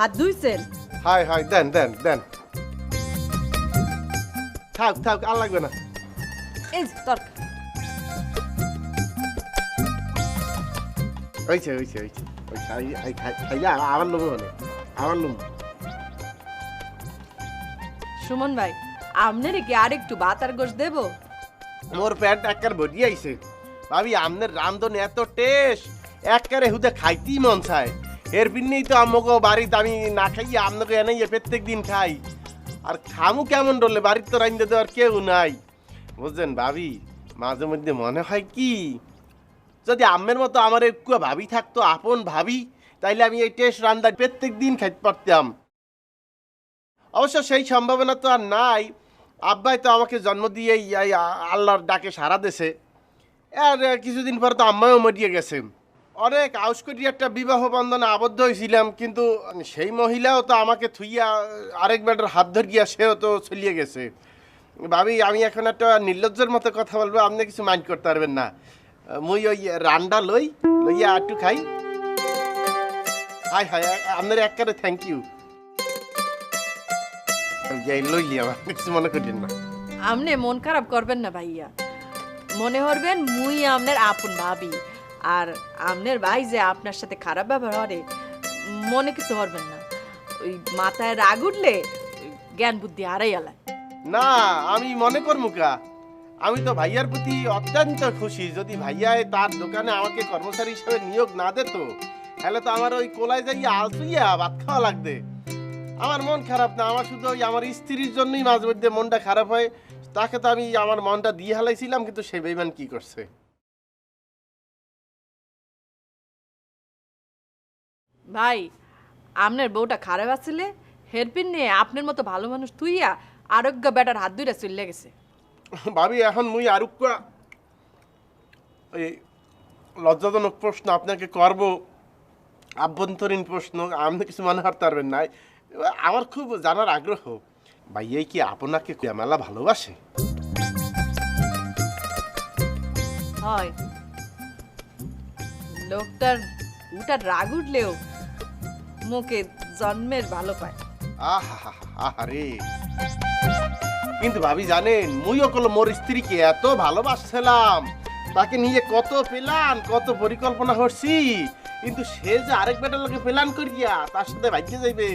হাত ধুইছেন? High high দেন দেন দেন থাক থাক আর লাগবে না এই যে তরকারি। হয়েছে হয়েছে হয়েছে খাইয়া আমার লোক মানে আমার লোক সুমন ভাই, আপনারে কি আর একটু ভাত আর গোশ দেব? মোর প্যান্ট একবার ভরি আইছে ভাবি আমনের রান্ধন এত টেস্ট একবারে হুদে খাইতেই মন চায় এর পিন্নেই তো আমাকে বাড়িতে আমি না খাইয়ে আপনাকে এনেই প্রত্যেক দিন খাই আর খামু কেমন ডলে বাড়িতে তো রান্ধতে দেওয়ার কেউ নাই বুঝছেন ভাবি মাঝে মধ্যে মনে হয় কি যদি আমের মতো আমার একটু ভাবি থাকতো আপন ভাবি তাইলে আমি এই টেস্ট রান্না প্রত্যেক দিন খাইতে পারতাম অবশ্য সেই সম্ভাবনা তো আর নাই আব্বাই তো আমাকে জন্ম দিয়েই আল্লাহর ডাকে সারা দেশে আর কিছুদিন পর তো আম্মাও মরিয়ে গেছে অনেক আউসকরি একটা বিবাহ বন্ধনে আবদ্ধ হয়েছিলাম কিন্তু সেই মহিলাও তো আমাকে থুইয়া আরেক বেটার হাত ধরিয়া সেও তো চলিয়ে গেছে ভাবি আমি এখন একটা নির্লজ্জের মতো কথা বলবো আপনি কিছু মাইন্ড করতে পারবেন না মুই ওই রান্ডা লইয়া একটু খাই হাই হাই আপনার একবারে থ্যাংক ইউ লইলি আমার কিছু মনে করেন না আপনি মন খারাপ করবেন না ভাইয়া, মনে করবেন মুই আপনার আপন ভাবি আর আপনার ভাই যে আপনার সাথে খারাপ ব্যবহার করে মনে কিছু করবেন না। ওই মাথায় রাগ উঠলে জ্ঞান বুদ্ধি হারাই আলায়। না আমি মনে করবো কা আমি তো ভাইয়ার প্রতি অত্যন্ত খুশি যদি ভাইয়ায় তার দোকানে আমাকে কর্মচারী হিসেবে নিয়োগ না দিত তাহলে তো আমার ওই কোলায় যাইয়া আলতুইয়া ভাত খাওয়া লাগবে আমার মন খারাপ না আমার শুধু ওই আমার স্ত্রীর জন্যই মাঝে মধ্যে মনটা খারাপ হয় তাকে তো আমি আমার মনটা দিয়ে হালাইছিলাম কিন্তু সে বেইমান কি করছে ভাই আপনার বউটা খারাপ আসলে হেরপিন নিয়ে আপনার মতো ভালো মানুষ তুইয়া আরোগ্য বেটার হাত দুইটা চলে গেছে। ভাবি এখন মুই আরুক এই লজ্জাজনক প্রশ্ন আপনাকে করব আভ্যন্তরীণ প্রশ্ন আপনি কিছু মনে করতে পারবেন না আমার খুব জানার আগ্রহ ভাইয়াই কি আপনাকে মেলা ভালোবাসে হয় লোকটার উটার রাগ উঠলেও মুখে জন্মের ভালো পায়। আহারে কিন্তু ভাবি জানেন মুইও কল মোর স্ত্রীকে এত ভালোবাসছিলাম তাকে নিয়ে কত প্ল্যান কত পরিকল্পনা করছি কিন্তু সে যে আরেক বেটার লোকে প্ল্যান করিয়া তার সাথে ভাগ্যে যাইবে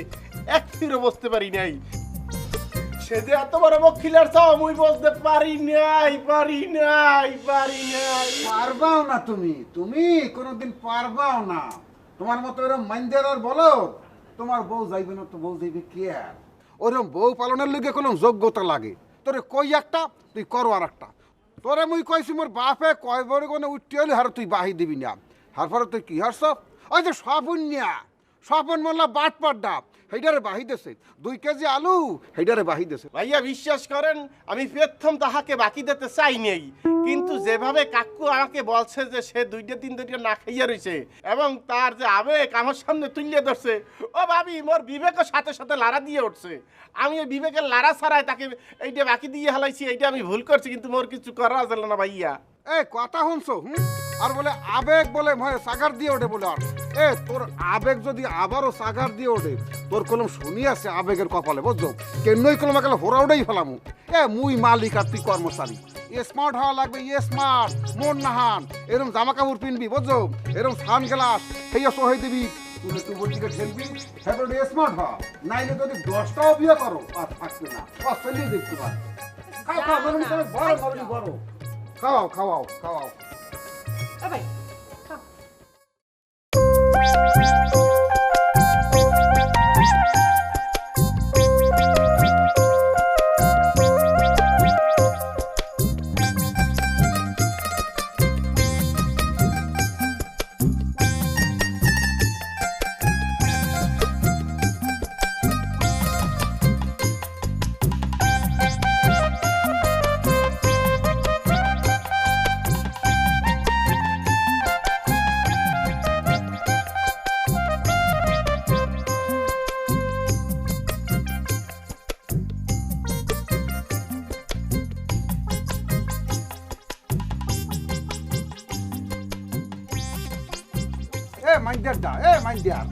এক ফিরে বসতে পারি নাই সে যে এত বড় বকিলার চাও মুই বলতে পারি নাই পারবাও না তুমি কোনোদিন পারবাও না তোমার মতো এরকম মাইন্ডের আর বলো তোমার বউ যাইবে না তো বউ যাইবে কে আর ওরকম বউ পালনের লগে কোনো যোগ্যতা লাগে তোরে কই একটা তুই করো আর একটা তোরে মুই কইছি মোর বাপে কয় বড় কোনো উঠতে হলে হার তুই বাহি দিবি না হার পরে তুই কি হার সব ওই যে স্বপন মোল্লা বাট পাড্ডা হেইডারে বাহি দেছে 2 কেজি আলু হেইডারে বাহি দেছে ভাইয়া বিশ্বাস করেন আমি প্রথম তাহাকে বাকি দিতে চাই নেই কিন্তু যেভাবে কাকু আমাকে বলছে যে সে 2-3 না খাইয়া রয়েছে এবং তার যে আবেগ আমার সামনে তুলিয়ে ধরছে ও ভাবি মোর বিবেকের সাথে সাথে লাড়া দিয়ে উঠছে আমি এই বিবেকের লাড়া ছাড়াই তাকে এইটা বাকি দিয়ে হালাইছি এইটা আমি ভুল করছি কিন্তু মোর কিছু করা যাবে না ভাইয়া এই কথা শুনছো আর বলে আবেগ বলে ভয় সাগার দিয়ে ওঠে বলে আর তোর আবেগ যদি আবারও সাগার দিয়ে ওঠে তোর কলম শুনি আছে আবেগের কপালে বুঝছো কেনই কলম একালে হোরা উঠেই ফেলামু মুই মালিক আর তুই কর্মচারী স্মার্ট হওয়া লাগবে স্মার্ট মন নাহান এরকম জামা কাপড় পিনবি বুঝছো এরকম সান গ্লাস সেইয়া সহাই দিবি তুই বলছিকে ঠেলবি হ্যাঁ স্মার্ট হ নাইলে যদি 10টাও বিয়ে করো আর থাকবে না চলিয়ে দেখতে পার বড় খাওয়াও ভাই মাইন্ডার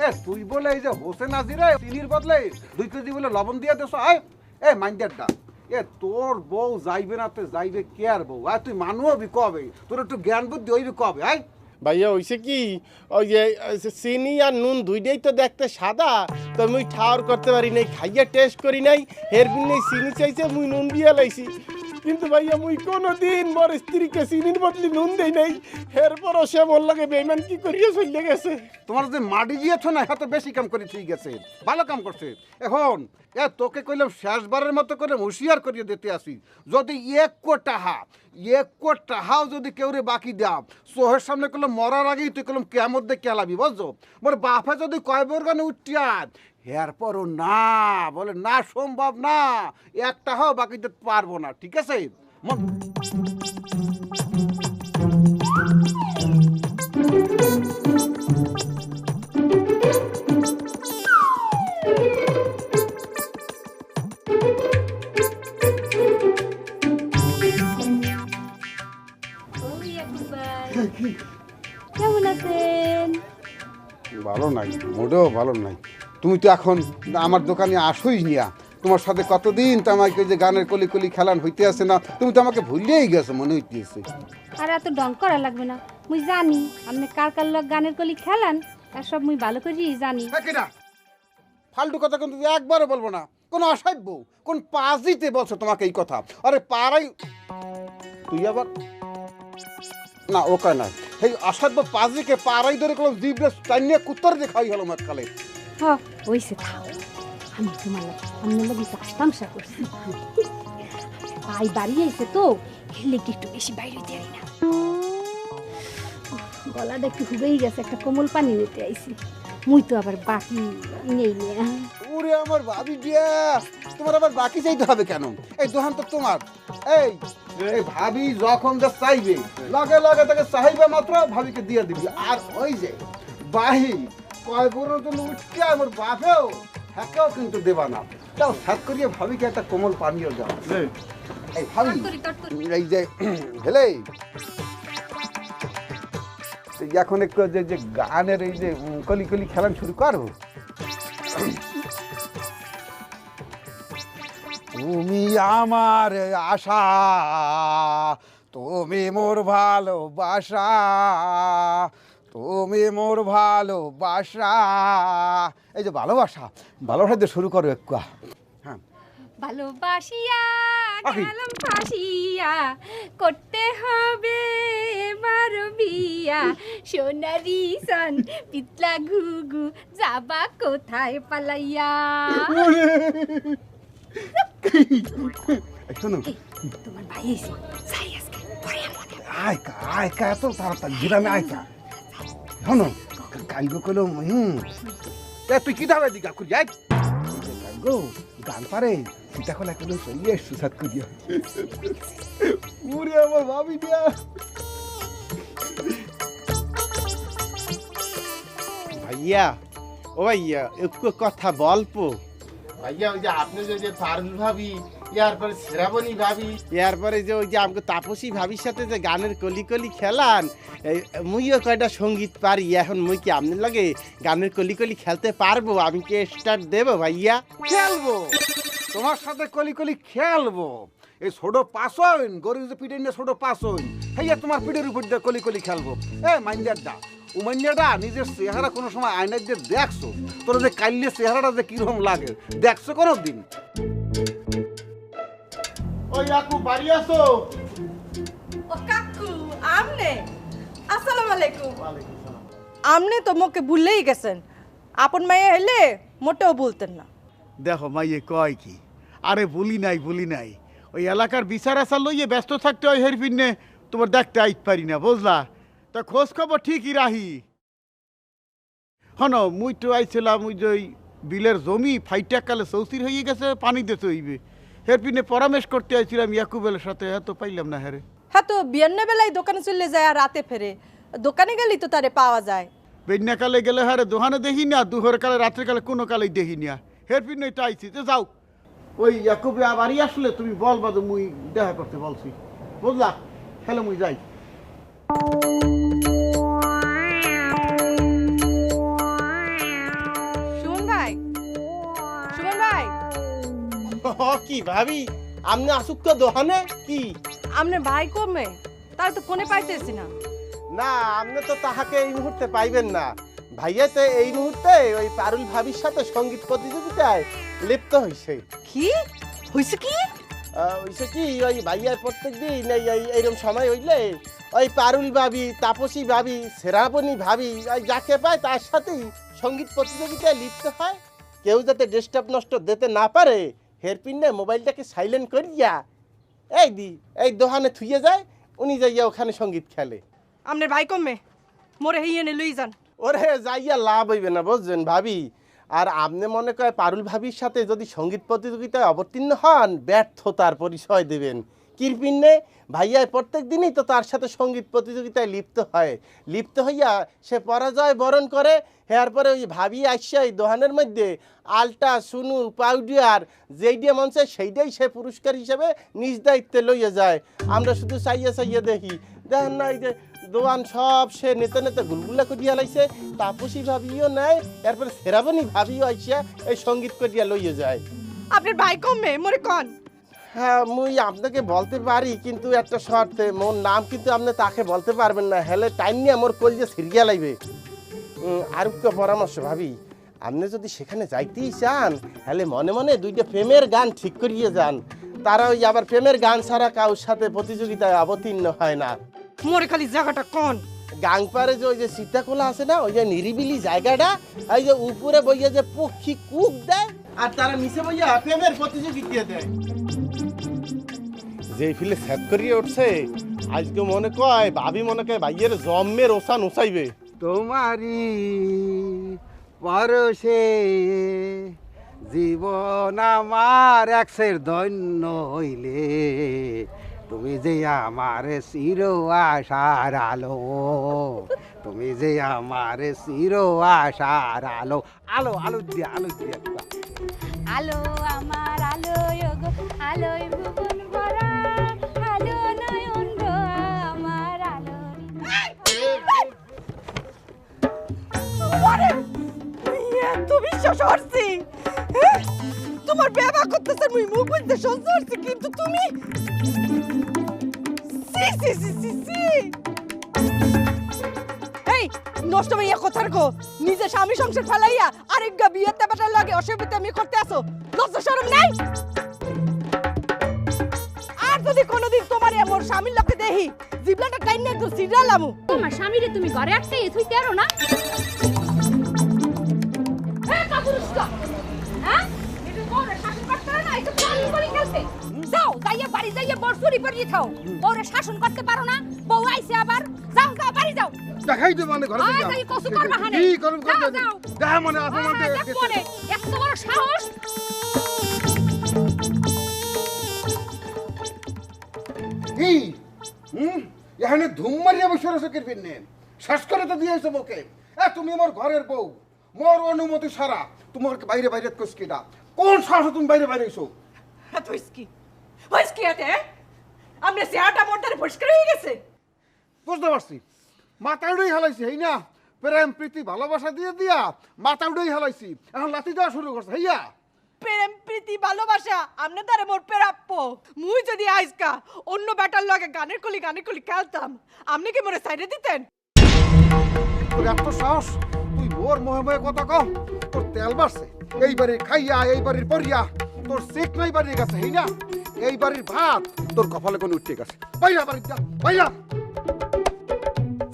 এ তুই বলে এই যে হোসেন আজিরে চিনির বদলে 2 কেজি বলে লবণ দিয়ে দেছ আয় এ মাইন্ডারটা এ তোর বউ যাইবে না তো যাইবে কে আর বউ আর তুই মানুবি কবে তোর একটু জ্ঞান বুদ্ধি হইবে কবে আয় ভাইয়া হইছে কি ওই যে চিনি আর নুন দুইটাই তো দেখতে সাদা তো মুই ঠাওর করতে পারি নাই খাইয়া টেস্ট করি নাই এর বিনে চিনি চাইছে মুই নুন দিয়া লাইছি কিন্তু ভাইয়া মুই কোনোদিন মোর স্ত্রীকে চিনির বদলি নুন দেই নাই এরপরও সে মোর লাগে বেইমান কি করিয়া চলে গেছে তোমার যে মাটি দিয়েছ না এত বেশি কাম করে ঠিক আছে ভালো কাম করছে এখন এ তোকে কইলাম শেষবারের মতো করে হুঁশিয়ার করিয়ে দিতে আসি যদি এক কোটাহাও যদি কেউরে বাকি দাও সোহের সামনে করলাম মরার আগেই তুই করলাম কেমন দিয়ে কেলাবি বুঝছো মোর বাপে যদি কয়বর গানে উঠিয়ান এরপরও না বলে না সম্ভব না একটা হাও বাকি দিতে পারবো না ঠিক আছে কেমন আছেন? ভালো নাই মোটেও ভালো নাই তুমি তো এখন আমার দোকানে আসোই নিয়া তোমার সাথে কতদিন তো আমাকে যে গানের কলি কলি খেলান হইতে আসে না তুমি তো আমাকে ভুলিয়েই গেছো মনে হইতেছে আর এত ডং করা লাগবে না, মুই জানি আপনি কার কার লোক গানের কলি খেলান আর সব মুই ভালো করেই জানি। ফালতু কথা কিন্তু একবারও বলবো না, কোন অসভ্য কোন পাজিতে বলছো তোমাকে এই কথা। আরে পাড়াই তুই আবার না ওকে না এই অসভ্য পাজিকে পাড়াই ধরে কোনো জিভরে টাইনিয়ে কুত্তর দেখাই হলো মাঝখালে। হ্যাঁ ওইসে থাও, আমি তোমার আপনার লোক তামসা করছি। ভাই বাড়ি আইছে তো খেলে কি একটু বেশি বাইরে হইতে পারি না, গলাটা একটু হুবেই গেছে, একটা কোমল পানি নিতে আইছি। মুই তো আবার বাকি নেই নিয়া। ওরে আমার ভাবি দিয়া তোমার আবার বাকি চাইতে হবে কেন? এই দোকান তো তোমার। এই এই ভাবি যখন যা চাইবে লগে লগে তাকে চাইবে মাত্র ভাবিকে দিয়ে দিবি। আর ওই যে বাহি কয় বড় জন্য উঠকে আমার বাপেও হ্যাকেও কিন্তু দেবা না, তাও সাত করিয়ে ভাবিকে একটা কোমল পানীয় দাও। এই ভাবি এই যে হেলে এখন একটু যে যে গানের এই যে কলি কলি খেলান শুরু করো। তুমি আমার আশা, তুমি মোর ভালোবাসা, তুমি মোর ভালোবাসা। এই যে ভালোবাসা ভালোবাসা দিয়ে শুরু করো একটু। হ্যাঁ ভালোবাসিয়া আকি? গেলাম ফাঁসিয়া, করতে হবে এবার বিয়া। সোনারি সন পিতলা ঘুঘু, যাবা কোথায় পালাইয়া। শোনো তোমার ভাই এসে যাই আজকে পরে আমাকে আয়কা আয়কা এত তাড়াতাড়ি গ্রামে আয়কা। শোনো কালকে কইলো তুই কি দাবে দিকা খুঁজ যাই গো গান পারে সীতা কলা কইলো চলিয়ে সুসাদ করিয়া। উরে আমার ভাবি দিয়া ভাইয়া ও ভাইয়া একটু কথা বলবো। ভাইয়া ওই যে আপনি যে পারুল ভাবি ইয়ারপরে শ্রাবণী ভাবি ইয়ারপরে যে ওই যে আমাকে তাপসী ভাবির সাথে যে গানের কলি কলি খেলান, মুইও কয়টা সঙ্গীত পারি। এখন মুই কি আপনার লাগে গানের কলি কলি খেলতে পারবো? আমি কি স্টার্ট দেবো ভাইয়া? খেলবো তোমার সাথে কলি কলি খেলবো। এই ছোট পাশন গরু যে পিঠে নিয়ে ছোট পাশন হেয়া তোমার পিঠের উপর দিয়ে কলি কলি খেলবো। এ মাইন্ডার দা উমান্যাটা নিজের চেহারা কোনো সময় আয়নার দিয়ে দেখছো? তোর যে কাইলে চেহারাটা যে কিরকম লাগে দেখছো কোনো দিন? ওই কাকু বাড়ি আসো। ও কাকু আমনে, আসসালামু আলাইকুম। আমনে তো মোকে ভুলেই গেছেন, আপন মাইয়া হইলে মোটেও বলতেন না। দেখো মাইয়ে কয় কি, আরে বলি নাই ওই এলাকার বিচার আসার লইয়ে ব্যস্ত থাকতে হয় হেরফিনে তোমার দেখতে আইতে পারি না বুঝলা। তা খোঁজ খবর ঠিকই রাহি। হন মুই তো আইছিলাম ওই যে ওই বিলের জমি ফাইটা কালে চৌচির হয়ে গেছে, পানি দিতে হইবে হেরপিনে পরামর্শ করতে আইছিলাম ইয়াকুবের সাথে, এত পাইলাম না হ্যারে। হ্যাঁ তো বিয়ান্ন বেলায় দোকানে চলে যায় আর রাতে ফেরে, দোকানে গেলেই তো তারে পাওয়া যায়। বেন্যা কালে গেলে হারে দোকানে দেখি না, দুহর কালে রাত্রে কালে কোনো কালেই দেখি না। হেরপিনে এটা আইছি যে যাও ওই ইয়াকুবে আবারই আসলে তুমি বলবা তো মুই দেখা করতে বলছি বুঝলা। হ্যালো মুই যাই। কি ভাবি আপনি আসুক তো দোকানে কি? আপনার ভাই কমে তাই তো ফোনে পাইতেছি না। না আপনি তো তাহাকে এই মুহূর্তে পাইবেন না। ভাইয়া তো এই মুহূর্তে ওই পারুল ভাবির সাথে সঙ্গীত প্রতিযোগিতায় লিপ্ত হয়েছে। কি হইছে কি? হয়েছে কি ওই ভাইয়ার প্রত্যেক দিন এইরকম সময় হইলে ওই পারুল ভাবি, তাপসী ভাবি, শ্রাবণী ভাবি ওই যাকে পায় তার সাথেই সঙ্গীত প্রতিযোগিতায় লিপ্ত হয়। কেউ যাতে ডিস্টার্ব নষ্ট দিতে না পারে হেরপিনে মোবাইলটাকে সাইলেন্ট করিয়া এই দোকানে থুয়ে যায়, উনি যাইয়া ওখানে সঙ্গীত খেলে। আপনার ভাই কমে মোরে হিয়ে নে লই যান। ওরে যাইয়া লাভ হইবে না বুঝছেন ভাবি। আর আপনি মনে করেন পারুল ভাবির সাথে যদি সঙ্গীত প্রতিযোগিতায় অবতীর্ণ হন ব্যর্থতার পরিচয় দেবেন। কিরপিনে ভাইয়া প্রত্যেক দিনই তো তার সাথে সঙ্গীত প্রতিযোগিতায় লিপ্ত হয়। লিপ্ত হইয়া সে পরাজয় বরণ করে। হেয়ার পরে ওই ভাবি আসছে এই দোকানের মধ্যে আলটা সুনু পাউডার যেইটা মন চায় সেইটাই সে পুরস্কার হিসেবে নিজ দায়িত্বে লইয়া যায়। আমরা শুধু চাইয়া দেখি, দেখেন না এই যে দোয়ান সব সে নেতে নেতে গুলগুলা করিয়া লাইছে। তাপসী ভাবিও নেয়, এরপরে শ্রাবণী ভাবিও আইসিয়া এই সঙ্গীত করিয়া লইয়া যায়। আপনার ভাই কমে মোরে কন। হ্যাঁ মুই আপনাকে বলতে পারি, কিন্তু একটা শর্তে, মোর নাম কিন্তু আপনি তাকে বলতে পারবেন না, হেলে টাইম নিয়ে মোর কলজে সিরিয়া লাইবে। আর একটা পরামর্শ ভাবি, আপনি যদি সেখানে যাইতেই চান তাহলে মনে মনে দুইটা প্রেমের গান ঠিক করিয়ে যান। তারা ওই আবার প্রেমের গান ছাড়া কারোর সাথে প্রতিযোগিতায় অবতীর্ণ হয় না। মোরে খালি জায়গাটা কন। গাংপারে যে ওই যে সীতাকোলা আছে না, ওই যে নিরিবিলি জায়গাটা, ওই যে উপরে বইয়া যে পক্ষী কুক দেয় আর তারা নিচে বইয়া প্রেমের প্রতিযোগিতা দেয়। যে ফিলে সেট করিয়ে উঠছে আজকে মনে কয় ভাবি মনে কয় ভাইয়ের জন্মের ওসান উসাইবে। তোমারি পরশে জীবন আমার একসের ধন্য হইলে, তুমি যে আমার চির আশার আলো, তুমি যে আমার চির আশার আলো। আলো আলো দিয়া আলো আমার আলো গো, আলোয় ভুবন ভরা, আলো নয়ন গো আমার আলো। এত বিশ্বাস হচ্ছে তোমার ব্যবহার করতেছে, মুই মুখ বুঝতে সহ্য হচ্ছে, কিন্তু তুমি এই নষ্ট মাইয়া কথার গো, নিজে স্বামী সংসার ফেলাইয়া আরেক গা বিয়েতে বেটার লাগে অসুবিধা আমি করতে আসো, লজ্জা শরম নাই? আর যদি কোনোদিন তোমার মোর স্বামীর লোকে দেখি জিবলাটা টাইম নিয়ে একদম সিরিয়ালামু। তোমার স্বামীরে তুমি ঘরে আটকে থুইতে আরো না? যাও যাইয়া বাড়ি যাইয়া বড়সুরি পরিয়ে থাও, বউরে শাসন করতে পারো না? বউ আইছে আবার, যাও যাও বাড়ি যাও। দেখাই দে মানে ঘরে আয় যাই কসু করবা হানে। কি করব যাও, করবে যাও। দেখা মনে আছে মানে দেখ মনে এত বড় সাহস। কি এখানে ধুম মারিয়া বসে রয়েছে কিরপিন নে শ্বাস করে তো দিয়েছো মোকে। তুমি আমার ঘরের বউ, মোর অনুমতি ছাড়া তোমার বাইরে বাইরে কসকিটা কোন সাহস তুমি বাইরে বাইরে এসো? এত ইসকি হইসকি আতে আমনে চেহারাটা মোটারে পরিষ্কার হয়ে গেছে। বুঝতে পারছি, মাথা উড়েই হালাইছি এই না, প্রেম প্রীতি ভালোবাসা দিয়ে দিয়া মাথা উড়েই হালাইছি, এখন লাথি দেওয়া শুরু করছে হইয়া। প্রেম প্রীতি ভালোবাসা আমনে তারে মোর প্রাপ্য। মুই যদি আজকা অন্য ব্যাটার লগে গানের কলি খেলতাম, আপনি কি মোরে সাইডে দিতেন? তোর এত সাহস, তুই মোর মোহে মোহে কথা কম, তোর তেল বাড়ছে এই বাড়ির খাইয়া এই বাড়ির পরিয়া, তোর সিক নাই বাড়ির গেছে এই না, এই বাড়ির ভাত তোর কপালে কোন উঠতে গেছে। বাইরা বাড়ির যা বাইরা।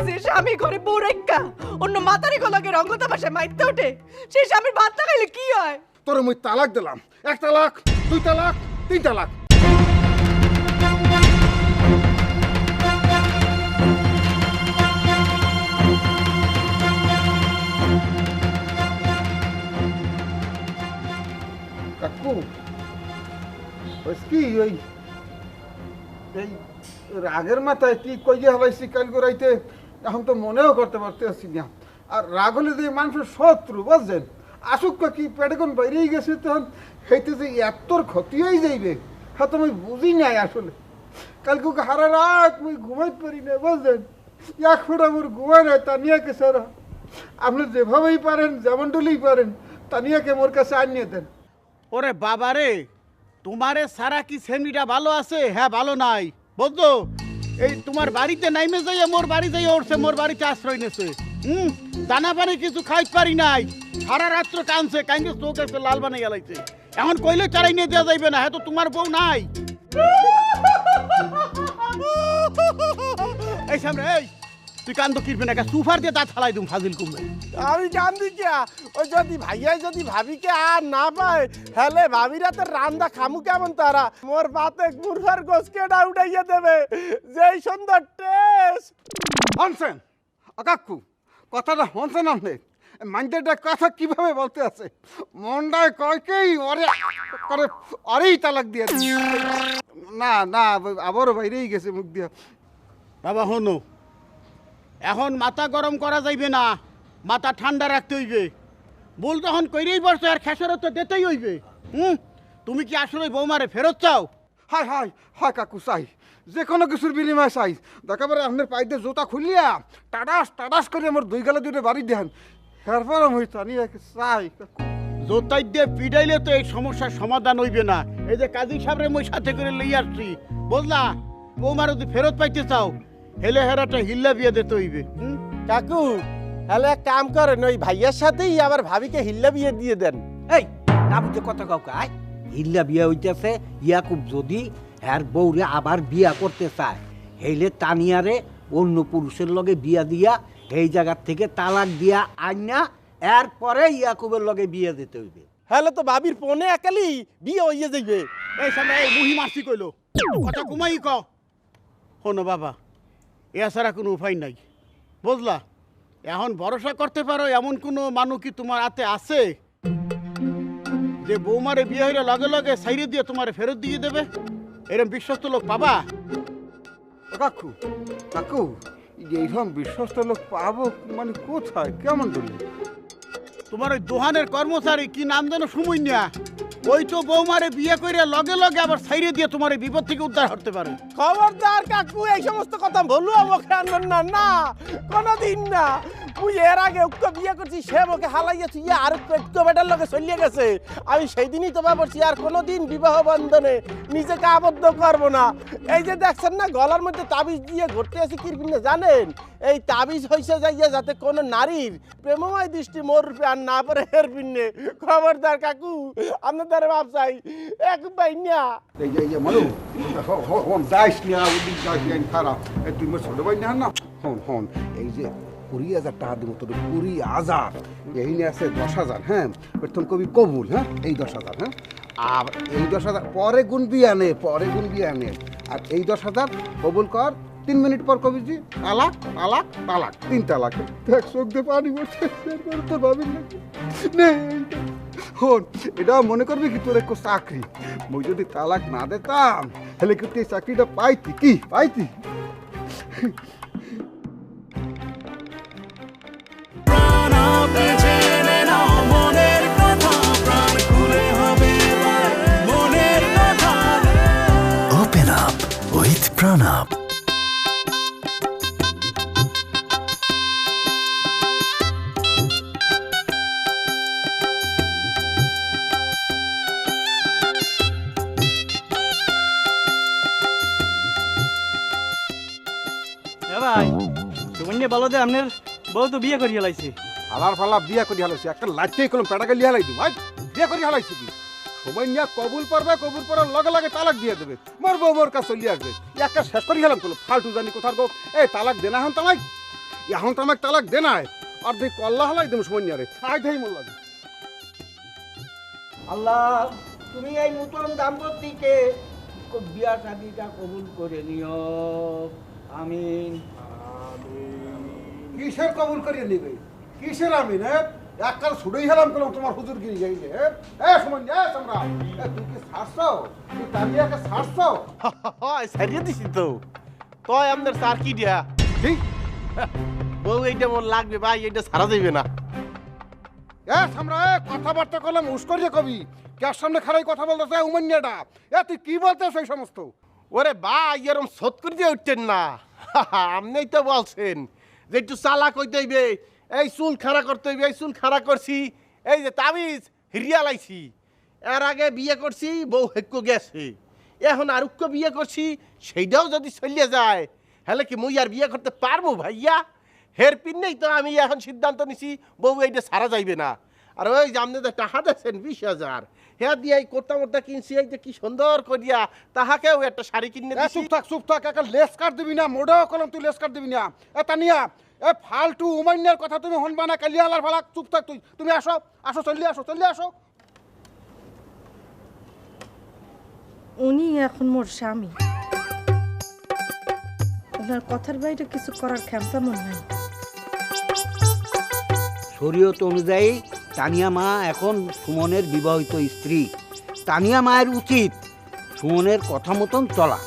যে স্বামী ঘরে বউ রেখা অন্য মাতারি গলাকে রঙ্গ তামাশায় মাইতে ওঠে, সেই স্বামীর ভাত না খাইলে কি হয়? তোর মুই তালাক দিলাম, 1 তালাক 2 তালাক 3 তালাক। কাকু কি ওই এই রাগের মাথায় কি কইয়ে হলাইছি কাল গোরাইতে, এখন তো মনেও করতে পারতেছি না। আর রাগ হলে যে মানুষের শত্রু বুঝছেন, আসুক কি পেটে কোন বাইরেই গেছে, তখন সেইতে যে এতর ক্ষতি হয়ে যাইবে হ্যাঁ তো আমি বুঝি নাই আসলে। কালকে হারা রাত মুই ঘুমাইতে পারি না বুঝলেন, এক ফোঁটা আমার ঘুমায় নাই। তানিয়াকে স্যার আপনি যেভাবেই পারেন যেমন ডলেই পারেন তানিয়াকে মোর কাছে আনিয়ে দেন। ওরে বাবা রে, তোমারে সারা কি সেমনিটা ভালো আছে? হ্যাঁ ভালো নাই বুঝছো? এই তোমার বাড়িতে নাইমে যাইয়া মোর বাড়ি যাইয়া উঠছে, মোর বাড়িতে আশ্রয় নেছে। দানা পানি কিছু খাইতে পারি নাই, সারা রাত্র কানছে, কাইন্দে চোখ এসে লাল বানাই গেলাইছে। এখন কইলে চারাই নিয়ে দেওয়া যাইবে না, হ্যাঁ তো তোমার বউ নাই। এই সামনে এই তুই কান্দ কিরবে না, সুফার দিয়ে দাঁত ফালাই দুম ফাজিল কুমড়ে। আমি কান্দি কিয়া? ওই যদি ভাইয়াই যদি ভাবিকে আর না পায় হেলে ভাবিরা তো রান্দা খামু কেমন তারা? মোর বাতে গুরফার গোসকেটা উঠাইয়া দেবে, যেই সুন্দর টেস্ট। হনসেন কাকু, কথাটা হনসেন আপনি? মাইন্ডেটা কথা কিভাবে বলতে আছে? মন্ডায় কয়কেই অরে করে অরেই তালাক দিয়ে দিই। না না, আবারও বাইরেই গেছে মুখ দিয়া। বাবা হনো, এখন মাথা গরম করা যাইবে না, মাথা ঠান্ডা রাখতে হইবে। বল তখন কইরেই বসছো, আর খেসারত তো দিতেই হইবে। তুমি কি আসলে বৌমারে ফেরত চাও? হাই হাই হাই কাকু, চাই যে কোনো কিছুর বিনিময় চাই। দেখাবারে আপনার পাইতে জুতা খুলিয়া টাটাস টাটাস করে আমার দুই গালে দুটো বাড়ি দেন, এরপর আমি টানি চাই কাকু। জোতাই দিয়ে পিডাইলে তো এই সমস্যার সমাধান হইবে না। এই যে কাজী সাহেবরে মই সাথে করে লই আসছি, বুঝলা? বৌমার যদি ফেরত পাইতে চাও হেলে হেরাটা হিল্লা বিয়ে দিতে হইবে। কাকু হেলে এক কাম করেন, ওই ভাইয়ার সাথেই আবার ভাবিকে হিল্লা বিয়ে দিয়ে দেন। এই না বুঝে কথা কাউকে আয় হিল্লা বিয়া হইতেছে। ইয়াকুব যদি হ্যার বউরে আবার বিয়া করতে চায়, হেলে তানিয়ারে অন্য পুরুষের লগে বিয়া দিয়া এই জায়গার থেকে তালাক দিয়া আইনা এরপরে ইয়াকুবের লগে বিয়ে দিতে হইবে। হেলে তো ভাবির পনে একালি বিয়ে হইয়া যাইবে। এই সামনে এই মুহি মারছি কইলো, কথা ঘুমাই ক। শোনো বাবা, এ ছাড়া কোনো উপায় নাই, বুঝলা? এখন ভরসা করতে পারো এমন কোনো মানুষ কি তোমার হাতে আছে যে বৌমারে বিয়ে হইলে লগে লগে সাইরে দিয়ে তোমারে ফেরত দিয়ে দেবে? এরকম বিশ্বস্ত লোক পাবা? কাকু কাকু, এইরকম বিশ্বস্ত লোক পাবো মানে কোথায়, কেমন বললি? তোমার ওই দোহানের কর্মচারী কি নাম যেন সুমইয়া, ওই তো বৌমারে বিয়ে করে লগে লগে আবার সাইরে দিয়ে তোমার এই বিপদ থেকে উদ্ধার করতে পারে। খবরদার কাকু, এই সমস্ত কথা বলু আমাকে আনবেন না, না কোনোদিন না। তুই এর আগে উক্ত বিয়ে করছি, সে মোকে হালাইয়া তুই আর একটু বেটার লগে চলিয়ে গেছে। আমি সেই দিনই তো ভাবছি আর কোনোদিন বিবাহ বন্ধনে নিজেকে আবদ্ধ করবো না। এই যে দেখছেন না গলার মধ্যে তাবিজ দিয়ে ঘুরতে আছি, কি ভিন্ন জানেন? এই তাবিজ হইছে যাইয়া যাতে কোনো নারীর প্রেমময় দৃষ্টি মোর আর না পড়ে এর ভিন্নে। খবরদার কাকু, আপনাদের ভাব চাই এক বাইনা। এই যে মানু হন যাইস না, ওদিক যাইস না, খারাপ। এই তুই মোর ছোট ভাই না না, হন হন, এই যে 20,000 টাকা দিব তোর, 20,000। এই নিয়ে আছে 10,000। হ্যাঁ, প্রথম কবি কবুল। হ্যাঁ, এই 10,000। হ্যাঁ, আর এই 10,000 পরে গুনবি আনে, পরে গুনবি আনে। আর এই 10,000 কবুল কর, 3 মিনিট পর কবিজি তালাক তালাক তালাক, 3 তালাক। দেখ চোখ দিয়ে পানি পড়ছে, তোর ভাবির নাকি নে। হন, এটা মনে করবি কি তোর একটু চাকরি, মই যদি তালাক না দিতাম তাহলে কিন্তু এই চাকরিটা পাইতি, কি পাইতি? Open up with Pranab. ভাই সুমন্যা বলো যে আপনার বউ তো বিয়ে করিয়া লাইছে। হালার ফালা বিয়া করি হালাইছি, একটা লাইতেই কলম পেটাকে লিয়া লাই দিব। ভাই বিয়া করি হালাইছি কি? সময় নিয়ে কবুল পারবে, কবুল পড়ার লগে লগে তালাক দিয়ে দেবে। মোর বউ মোর কাছে চলিয়ে আসবে। একটা শেষ করি গেলাম কলম, ফালতু জানি কোথার গো। এই তালাক দেনা এখন তামাক, এখন তামাক তালাক দেনায় আর দেখ কল্লা হালাই দেবো সময় নিয়ে রে। আই ধাই মোর লাগে। আল্লাহ তুমি এই নতুন দাম্পত্যকে বিয়া শাদিটা কবুল করে নিও, আমিন। কিসের কবুল করিয়ে নিবে, কিসের আমি রে? এককাল ছুড়েই হেলাম কলম তোমার হুজুর গিরি যাইলে। এ সময় নিয়ে তোমরা তুই কি ছাড়ছো? তুই তালিয়াকে ছাড়ছো? সারিয়ে দিছি তো। তয় আমাদের স্যার কি দিয়া ঠিক বউ এইটা মোর লাগবে ভাই, এইটা সারা যাইবে না। এ সামরা কথাবার্তা করলাম উস্করিয়ে কবি, কার সামনে খারাই কথা বলতেছে উমান্যাটা? এ তুই কি বলতেছ এই সমস্ত? ওরে ভাই এরম সত করে দিয়ে উঠতেন না। আপনি তো বলছেন যে একটু চালাক হইতে হইবে, এই চুল খাড়া করতে হইবে, এই চুল খাড়া করছি, এই যে তাবিজ হিরিয়া লাইছি। এর আগে বিয়ে করছি বউ হেক্কো গেছে, এখন আর উক্ক বিয়ে করছি সেইটাও যদি চলিয়ে যায় হলে কি মুই আর বিয়ে করতে পারবো ভাইয়া? হের পিন্নেই তো আমি এখন সিদ্ধান্ত নিছি বউ এইটা সারা যাইবে না। আর ওই যে আপনি তো টাকা দিয়েছেন 20,000, হ্যাঁ দিয়ে এই কোর্তা মোর্তা কিনছি, এই যে কি সুন্দর করিয়া তাহাকেও একটা শাড়ি কিনে দিছি। চুপ থাক একটা লেস কাট দিবি না, মোড়াও কলম তুই লেস কাট দিবি না। তানিয়া ফালতু উমাইনের কথা তুমি শুনবা না, কালিয়া আলার ফালাক। চুপ থাক তুই, তুমি আসো আসো, চলে আসো। উনি এখন মোর স্বামী, ওনার কথার বাইরে কিছু করার ক্ষমতা মন নাই। শরীয়ত অনুযায়ী তানিয়া মা এখন সুমনের বিবাহিত স্ত্রী। তানিয়া মায়ের উচিত সুমনের কথা মতন চলা।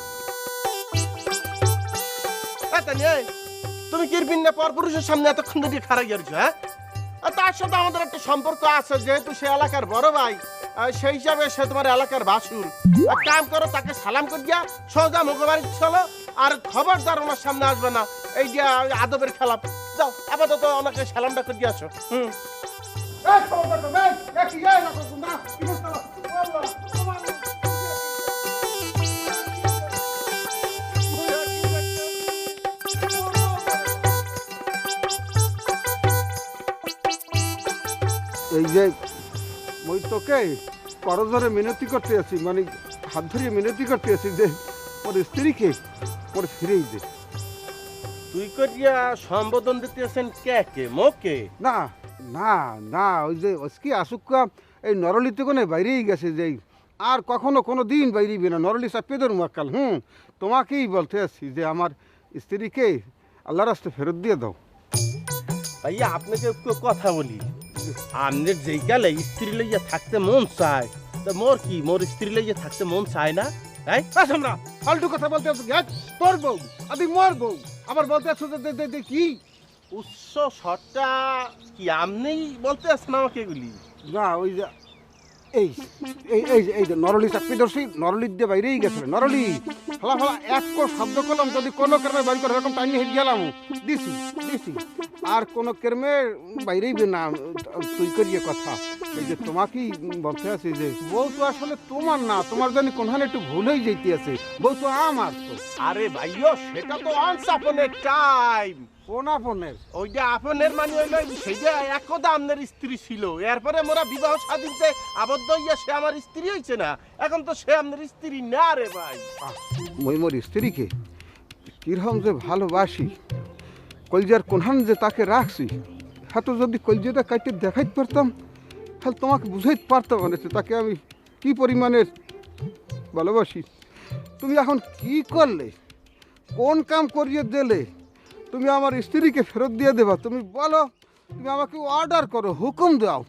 তুমি কিরপিন্নে পরপুরুষের সামনে এতক্ষণ ধরে খারাই গেছো, হ্যাঁ? আর তার সাথে আমাদের একটা সম্পর্ক আছে, যেহেতু সে এলাকার বড় ভাই, সেই হিসাবে সে তোমার এলাকার বাসুর। এক কাম করো, তাকে সালাম করে দিয়া সোজা মুখবাড়ি চলো, আর খবরদার ওনার সামনে আসবে না। এই যে আদবের খেলাপ, যাও আপাতত ওনাকে সালামটা করে দিয়ে আসো। এই যে মই তোকে করজরে মিনতি করতে আছি, মানে হাত ধরিয়ে মিনতি করতে আছি যে ওর স্ত্রীকে ওর ফিরেই দে। তুই করিয়া সম্বোধন দিতেছেন কে মোকে? না না না, ওই যে কি আসুকা এই নরলিতে কোনে বাইরেই গেছে, যে আর কখনো কোনো দিন বাইরেবি না, নরলি চাপিয়ে ধরুন আকাল। তোমাকেই বলতে আছি যে আমার স্ত্রীকে আল্লাহ রাস্তে ফেরত দিয়ে দাও। ভাইয়া আপনাকে একটু কথা বলি, আপনার যেই গেলে স্ত্রী লইয়া থাকতে মন চায়, তা মোর স্ত্রী লইয়া থাকতে মন চায় না? তাই আমরা ফালতু কথা বলতে আছো, তোর বউ আদি মোর বউ, আবার বলতে আছো যে কি উচ্চ শটটা কি আপনিই বলতে আসছেন আমাকে এগুলি? না, ওই যে এই এই এই এই যে নরলি চাপি ধরছি, নরলির দিয়ে বাইরেই গেছিল। নরলি ফলা এক শব্দ করলাম, যদি কোনো কেরমে বাইর করে এরকম টাইনি হেঁটে গেলাম দিছি আর কোনো কেরমে বাইরেই না। তুই করিয়ে কথা, এই যে তোমাকেই বলতে আছি যে বউ তো আসলে তোমার না, তোমার জানি কোনখানে একটু ভুল হয়ে যেতে আছে, বউ তো আমার তো। আরে ভাইও সেটা তো ওয়ান্স আপন এ টাইম। কোন আপনের? ওইটা আপনের মানে হইলো সেইটা একদা আপনার স্ত্রী ছিল, এরপরে মোরা বিবাহ স্বাধীনতে আবদ্ধ হইয়া সে আমার স্ত্রী হইছে না, এখন তো সে আপনার স্ত্রী না রে ভাই। মই মোর স্ত্রীকে কিরকম যে ভালোবাসি, কলজার কোনখান যে তাকে রাখছি, হাতে যদি কলজাটা কাটে দেখাইতে পারতাম তাহলে তোমাকে বুঝাইতে পারতাম না তাকে আমি কি পরিমাণে ভালোবাসি। তুমি এখন কি করলে, কোন কাম করিয়ে দিলে তুমি আমার স্ত্রীকে ফেরত দিয়ে দেবা? তুমি বলো, তুমি আমাকে অর্ডার করো, হুকুম দাও,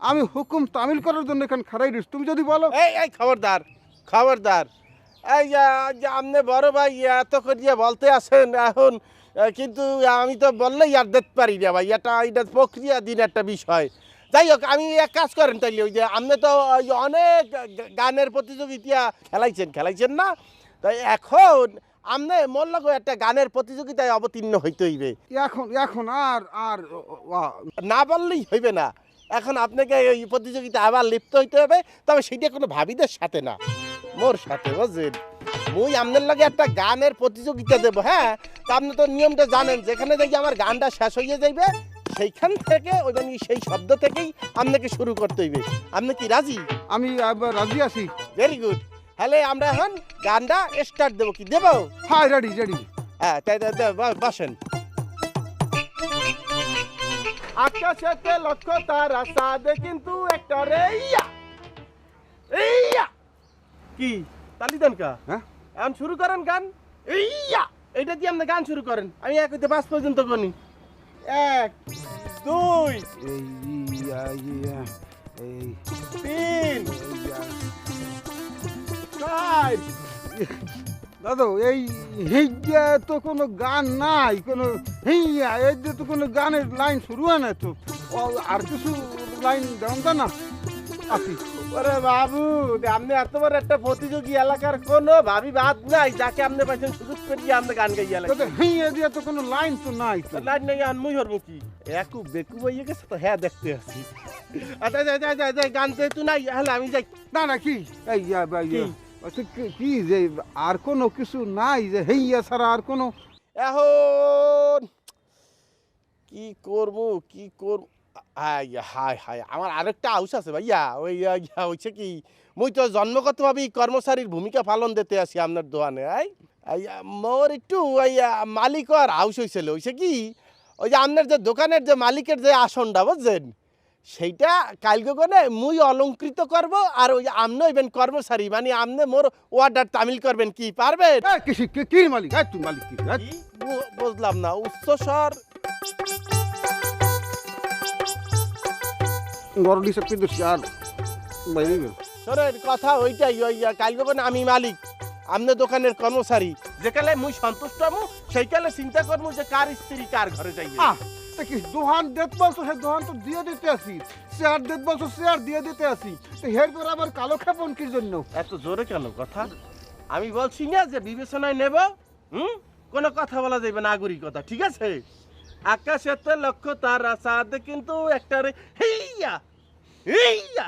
আমি হুকুম তামিল করার জন্য এখানে খারাই দিস। তুমি যদি বলো এই খবরদার, এই যে আপনি বড় ভাই এত করিয়া বলতে আসেন এখন, কিন্তু আমি তো বললেই আর দেখতে পারি না ভাই, এটা প্রক্রিয়া দিন একটা বিষয়। যাই হোক, আমি এক কাজ করেন তাইলে, ওই যে আপনি তো অনেক গানের প্রতিযোগিতা খেলাইছেন না, তাই এখন আপনি মোর লগে একটা গানের প্রতিযোগিতায় অবতীর্ণ হইতে হইবে। এখন আর না বললেই হইবে না, এখন আপনাকে এই প্রতিযোগিতা আবার লিপ্ত হইতে হবে, তবে সেটা কোনো ভাবিদের সাথে না, মোর সাথে, বুঝলেন? মুই আপনার লগে একটা গানের প্রতিযোগিতা দেবো, হ্যাঁ? তা আপনি তো নিয়মটা জানেন, যেখানে দেখি আমার গানটা শেষ হয়ে যাইবে সেইখান থেকে ওই মানে সেই শব্দ থেকেই আপনাকে শুরু করতে হইবে। আপনি কি রাজি? আমি রাজি আছি। ভেরি গুড, তাহলে আমরা এখন গানটা স্টার্ট দেবো, কি দেবো? হ্যাঁ, রেডি। হ্যাঁ, বসেন। আকাশেতে লক্ষ্য তারা সাদে কিন্তু একটা রে ইয়া কি তালি দেন কা? হ্যাঁ, এখন শুরু করেন গান। ইয়া এইটা দিয়ে আপনি গান শুরু করেন, আমি 1 হইতে 5 পর্যন্ত গনি। 1 2 এই 3 4। দাদু, এই হেইয়া তো কোনো গান নাই, কোনো হেইয়া এই যে তো কোনো গানের লাইন শুরু হয় না তো। আর কিছু লাইন দেন না? আসি ওরে বাবু, আপনি এত বড় একটা প্রতিযোগী এলাকার কোন ভাবি বাদ নাই যাকে আপনি পাইছেন সুযোগ করে আপনি গান গাইয়া তো লাগেন। হিয়ে দিয়ে তো কোনো লাইন তো নাই তো। লাইন নাই আনমুই হরবো কি? একু বেকু হয়ে গেছে তো, হ্যাঁ দেখতে আছি। আচ্ছা যাই গান যেহেতু নাই হলে আমি যাই। না না কি এই আচ্ছা কি যে আর কোনো কিছু নাই যে হেইয়া ছাড়া আর কোনো? এখন কি করব কি করব? হায় হায়, আমার আরেকটা হাউস আছে ভাইয়া। ওই হয়েছে কি, মুই তো জন্মগতভাবেই কর্মচারীর ভূমিকা পালন দিতে আছি আপনার দোকানে। মোর একটু ওই মালিক আর হাউস হয়েছিল। হয়েছে কি, ওই যে আপনার যে দোকানের যে মালিকের যে আসনটা বুঝছেন, সেইটা কালকে কোনে মুই অলঙ্কৃত করব। আর ওই আপনি হইবেন কর্মচারী, মানে আপনি মোর অর্ডার তামিল করবেন। কি পারবেন? কি মালিক? তুই মালিক কি? কি? বুঝলাম না। উচ্চস্বর বড় ডিসেপ কিন্তু আর বাইরে শোনেন, কথা ওইটাই। ওই কালকে কোনে আমি মালিক, আপনার দোকানের কর্মচারী। যেকালে মুই সন্তুষ্ট আমু, সেইকালে চিন্তা করবো যে কার স্ত্রী কার ঘরে যাইবে। তা কি দোহান দেত বলছো, সেই দোহান তো দিয়ে দিতে আসি। চেয়ার দেত বলছো, চেয়ার দিয়ে দিতে আসি। তো এরপর আবার কালো ক্ষেপণ কির জন্য? এত জোরে কেন কথা? আমি বলছি না যে বিবেচনায় নেব। কোনো কথা বলা যাইবে না, নাগরিকতা। ঠিক আছে? আকাশেতে লক্ষ্য তারা চাঁদ কিন্তু একটা রে হেইয়া হেইয়া।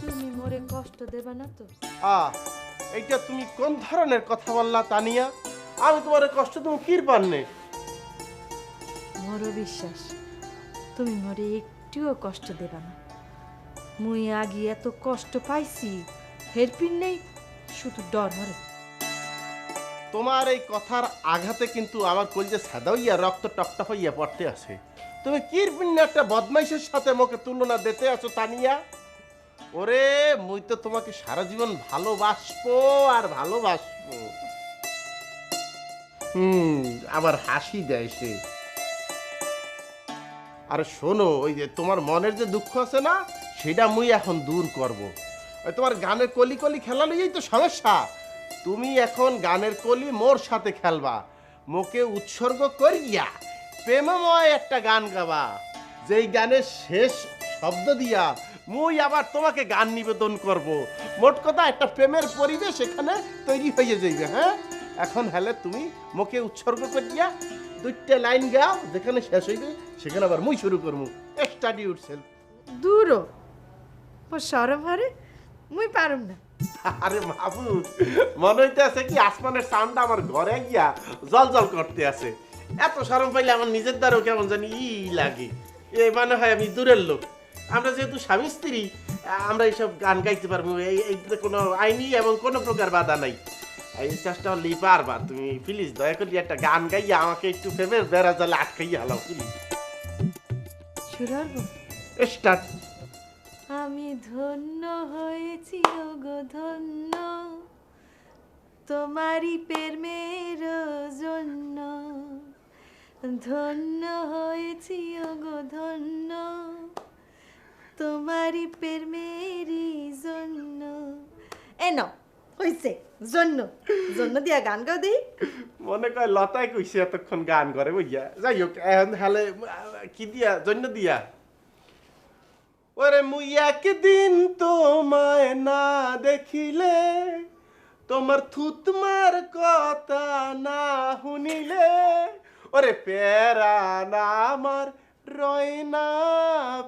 তুমি মোরে কষ্ট দেবা না তো? এইটা তুমি কোন ধরনের কথা বললা তানিয়া? আমি তোমার কষ্ট তুমি কির পাননে? মোরও বিশ্বাস তুমি মোরে একটুও কষ্ট দেবা না। মুই আগে এত কষ্ট পাইছি, হেরপিন নেই, শুধু ডর হরে। তোমার এই কথার আঘাতে কিন্তু আমার কলজে সাদা হইয়া রক্ত টকটক হইয়া পড়তে আছে। তুমি কির পিন্ন একটা বদমাইশের সাথে মুখে তুলনা দিতে আছো তানিয়া? ওরে মুই তো তোমাকে সারা জীবন ভালোবাসবো আর ভালোবাসবো। আবার হাসি দেয় সে। আর শোনো, ওই যে তোমার মনের যে দুঃখ আছে না, সেটা মুই এখন দূর করব। ওই তোমার গানের কলি কলি খেলা লইয়াই তো সমস্যা। তুমি এখন গানের কলি মোর সাথে খেলবা, মোকে উৎসর্গ করিয়া প্রেমময় একটা গান গাবা, যেই গানের শেষ শব্দ দিয়া মুই আবার তোমাকে গান নিবেদন করব। মোট কথা একটা প্রেমের পরিবেশ এখানে তৈরি হয়ে যাইবে। হ্যাঁ, এখন হলে তুমি মোকে উৎসর্গ করিয়া দুইটা লাইন গাও, যেখানে শেষ হইবে সেখানে আবার মুই শুরু করবো। Study yourself. দূরও সরম হারে, মুই পারুম না। আরে মাহবুব, মনে হইতে আছে কি আসমানের সাউন্ডটা আমার ঘরে গিয়া জল জল করতে আছে। এত শরম পাইলে আমার নিজের দ্বারাও কেমন জানি লাগে। এই মনে হয় আমি দূরের লোক। আমরা যেহেতু স্বামী স্ত্রী, আমরা এইসব গান গাইতে পারবো। এইতে কোনো আইনি এবং কোনো প্রকার বাধা নাই। এই চেষ্টা হলেই পারবা তুমি। প্লিজ দয়া করে একটা গান গাইয়া আমাকে একটু প্রেমের বেড়া জালে আটকাইয়া হালাও প্লিজ। শুরু করবো? স্টার্ট। আমি ধন্য হয়েছি ওগো ধন্য, তোমারই প্রেমের জন্য। ধন্য হয়েছি ওগো ধন্য, তোমারই প্রেমেরই জন্য। এ নাও, হইছে জন্য। জন্য দিয়া গান গাও দেই। মনে কয় লতাই কইছে এতক্ষণ গান করে বুঝিয়া। যাই হোক, এখন হালে কি দিয়া জন্য দিয়া। ওরে মুই একদিন তোমায় না দেখিলে, তোমার থুতমার কথা না শুনিলে, ওরে পেরান আমার রয় না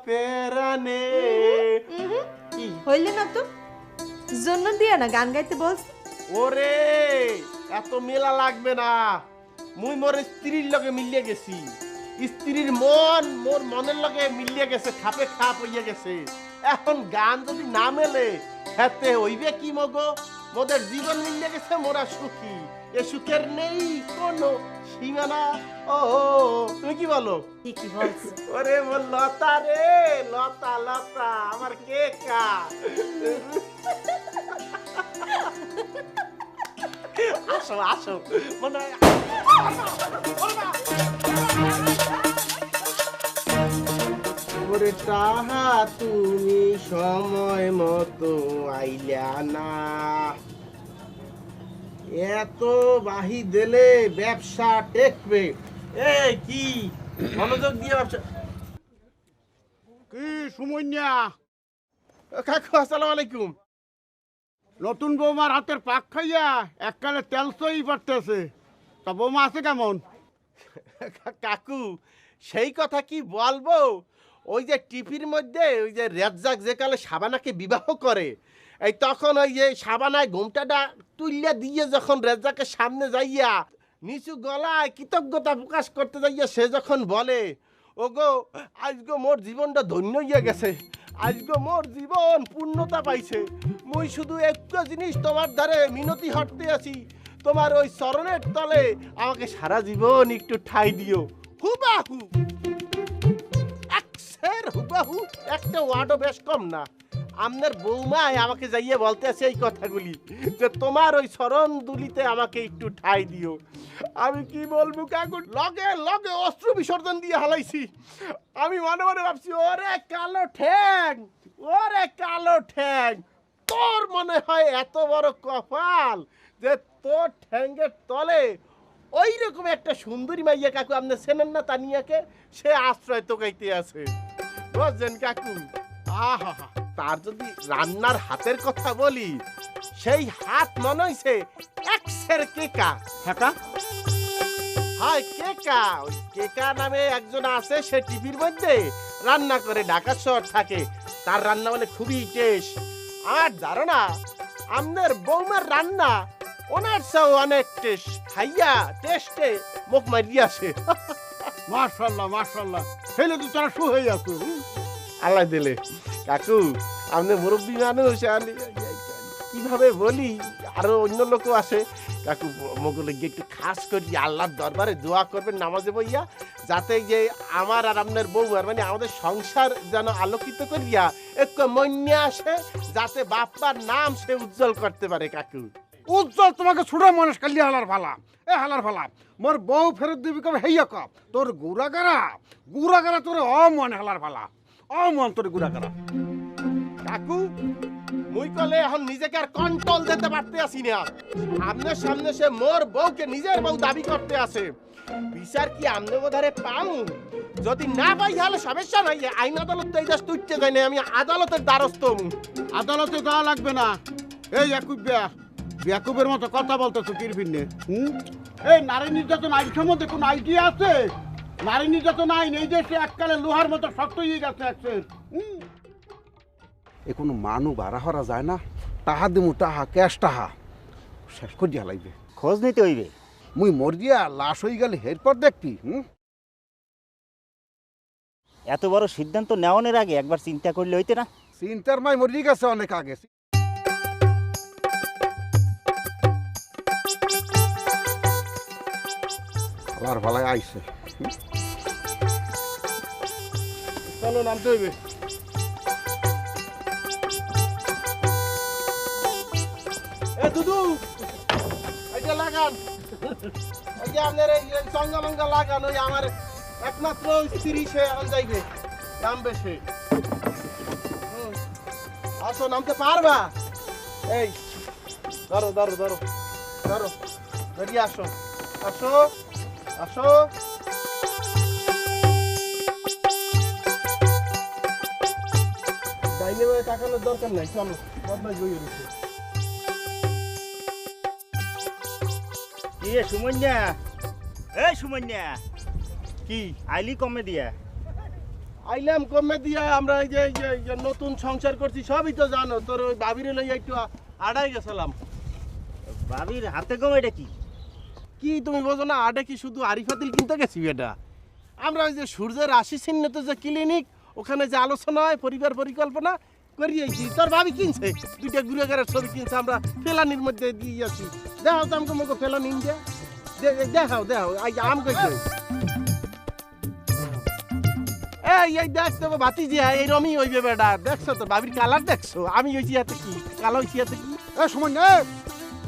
পেরানে। হইলে না তো, জন্য দিয়া না গান গাইতে বলছি। ওরে এত মেলা লাগবে না, মুই মোর স্ত্রীর লগে মিলিয়ে গেছি। স্ত্রীর মন মোর মনের লগে মিলিয়ে গেছে, খাপে খাপ হইয়া গেছে। এখন গান যদি না মেলে হাতে হইবে কি মগো? মোদের জীবন মিলিয়ে গেছে, মোরা সুখী। এ সুখের নেই কোনো সীমানা। ও তুমি কি বলো? ঠিকই বলছো। ওরে মোর লতা রে, লতা লতা আমার কে কা। আসো আসো, মনে হয় ওরে তাহা তুমি সময় মতো আইলা না, এত বাহি দিলে ব্যবসা টেকবে। এই কি মনোযোগ দিয়ে ব্যবসা। কি সুমন্যা, কাকু আসসালামু আলাইকুম। নতুন বৌমার হাতের পাক খাইয়া এককালে তেল সই পারতেছে, তা বৌমা আছে কেমন? কাকু সেই কথা কি বলবো, ওই যে টিভির মধ্যে ওই যে রেজ্জাক যে কালে শাবানাকে বিবাহ করে, এই তখন ওই যে শাবানায় ঘুমটাটা তুলিয়া দিয়ে যখন রেজ্জাকের সামনে যাইয়া নিচু গলায় কৃতজ্ঞতা প্রকাশ করতে যাইয়া সে যখন বলে, ওগো আজগো মোর জীবনটা ধন্য হইয়া গেছে, আজগো মোর জীবন পূর্ণতা পাইছে, মুই শুধু একটা জিনিস তোমার দ্বারে মিনতি হটতে আছি, তোমার ওই চরণের তলে আমাকে সারা জীবন একটু ঠাই দিও। হুবাহু একসের হুবাহু, একটা ওয়ার্ডও বেশ কম না। আপনার বৌমায় আমাকে যাইয়ে বলতে আছে এই কথাগুলি, যে তোমার ওই চরণ দুলিতে আমাকে একটু ঠাই দিও। আমি কি বলবো কাকু, লগে লগে অস্ত্র বিসর্জন দিয়ে হালাইছি। আমি মনে মনে ভাবছি, ওরে কালো ঠ্যাং, ওরে কালো ঠ্যাং, তোর মনে হয় এত বড় কপাল যে তোর ঠ্যাঙ্গের তলে ওই রকম একটা সুন্দরী মাইয়া, কাকু আপনি চেনেন না তানিয়াকে, সে আশ্রয় তোকাইতে আছে, বুঝছেন কাকু? আহা, তার যদি রান্নার হাতের কথা বলি, সেই হাত মনে হইছে এক্সের কেকা। হ্যাঁ, হাই কেকা, ওই কেকা নামে একজন আছে, সে টিভির মধ্যে রান্না করে, ঢাকা শহর থাকে, তার রান্না মানে খুবই টেস্ট। আর ধারণা আপনার বৌমার রান্না ওনার চেয়েও অনেক টেস্ট, খাইয়া টেস্টে মুখ মারিয়ে আসে। মাশাআল্লাহ মাশাআল্লাহ, ছেলে তো তারা শু হয়ে যাচ্ছে। আল্লাহ দিলে কাকু, আপনি মুরব্বী মানুষ, আমি কিভাবে বলি, আরো অন্য লোকও আছে কাকু, মগুলে গিয়ে একটু খাস করি আল্লাহর দরবারে দোয়া করবেন নামাজে বইয়া, যাতে যে আমার আর আপনার বউয়ার মানে আমাদের সংসার যেন আলোকিত করিয়া একটু মন্যে আসে, যাতে বাপ্পার নাম সে উজ্জ্বল করতে পারে। কাকু উজ্জ্বল তোমাকে ছুড়ে মানুষ কালি হালার ফালা, এ হালার ফালা, মোর বউ ফেরত দিবি কবে হেইয়া কব, তোর গুড়াগারা তোর অমন হালার ফালা, অমন তোর গুড়াগারা। কাকু মুই কলে এখন নিজেকে আর কন্ট্রোল দিতে পারতে আসি না, আপনার সামনে সে মোর বউকে নিজের বউ দাবি করতে আছে, বিচার কি আমনে বোধারে পাও? যদি না পাই তাহলে সমস্যা নাই, আইন আদালত এই দেশ তুইতে যায় না, আমি আদালতের দ্বারস্থ হবো। আদালতে যাওয়া লাগবে না। এই বেকুবের মতো কথা বলতেছো কিরবিনে? এই নারী নির্যাতন আইন সম্বন্ধে কোন আইডিয়া আছে? নারী নির্যাতন আইন এই দেশে এককালে লোহার মতো শক্ত হয়ে গেছে একসের। এ কোনো মানু ভাড়া হরা যায় না, টাহা দিমু টাহা, ক্যাশ টাহা শেষ করে দিয়া লাগবে। খোঁজ নিতে হইবে। মুই মর গিয়া লাশ হয়ে গেলে এরপর দেখবি। এত বড় সিদ্ধান্ত নেওয়ানোর আগে একবার চিন্তা করলে হইতে না? চিন্তার মাই মরি গেছে অনেক আগে। আলার ভালাই আইছে। চলো নামতে হইবে। এ দুদু, এটা লাগান, ওই যে আপনার এই সঙ্গা মঙ্গা লাগান, ওই আমার একমাত্র স্ত্রী সে এখন যাইবে, নামবে সে। আসো, নামতে পারবা? এই ধরো ধরো ধরো ধরো, বেরিয়ে আসো, আসো আসো। ডাইনে বামে তাকানোর দরকার নাই, চলো বদমাইশ বইয়ে রয়েছে। কি রে সুমন্যা, এই সুমন্যা, কি আইলি কমে দিয়া? আইলাম কমে দিয়া, আমরা এই যে নতুন সংসার করছি সবই তো জানো, তোর ওই বাবিরে লইয়া একটু আড়াই গেছিলাম। ভাবির হাতে কম, এটা কি? কি তুমি বোঝো না, আডে কি শুধু আরিফাতিল কিনতে গেছি এটা? আমরা ওই যে সূর্যের রাশি চিহ্নিত যে ক্লিনিক, ওখানে যে আলোচনা হয় পরিবার পরিকল্পনা করিয়েছি, তোর ভাবি কিনছে দুইটা গুড়াগারের ছবি কিনছে, আমরা ফেলানির মধ্যে দিয়ে আছি। দেখাও তো আমাকে মতো ফেলানি দেখাও দেখাও, আম কইছে এই দেখ তো ভাতিজি, এই রমি হইবে বেটা, দেখছো তোর ভাবির কালার দেখছো? আমি হইছি হাতে কি কালো হইছি হাতে কি? এ সময় নে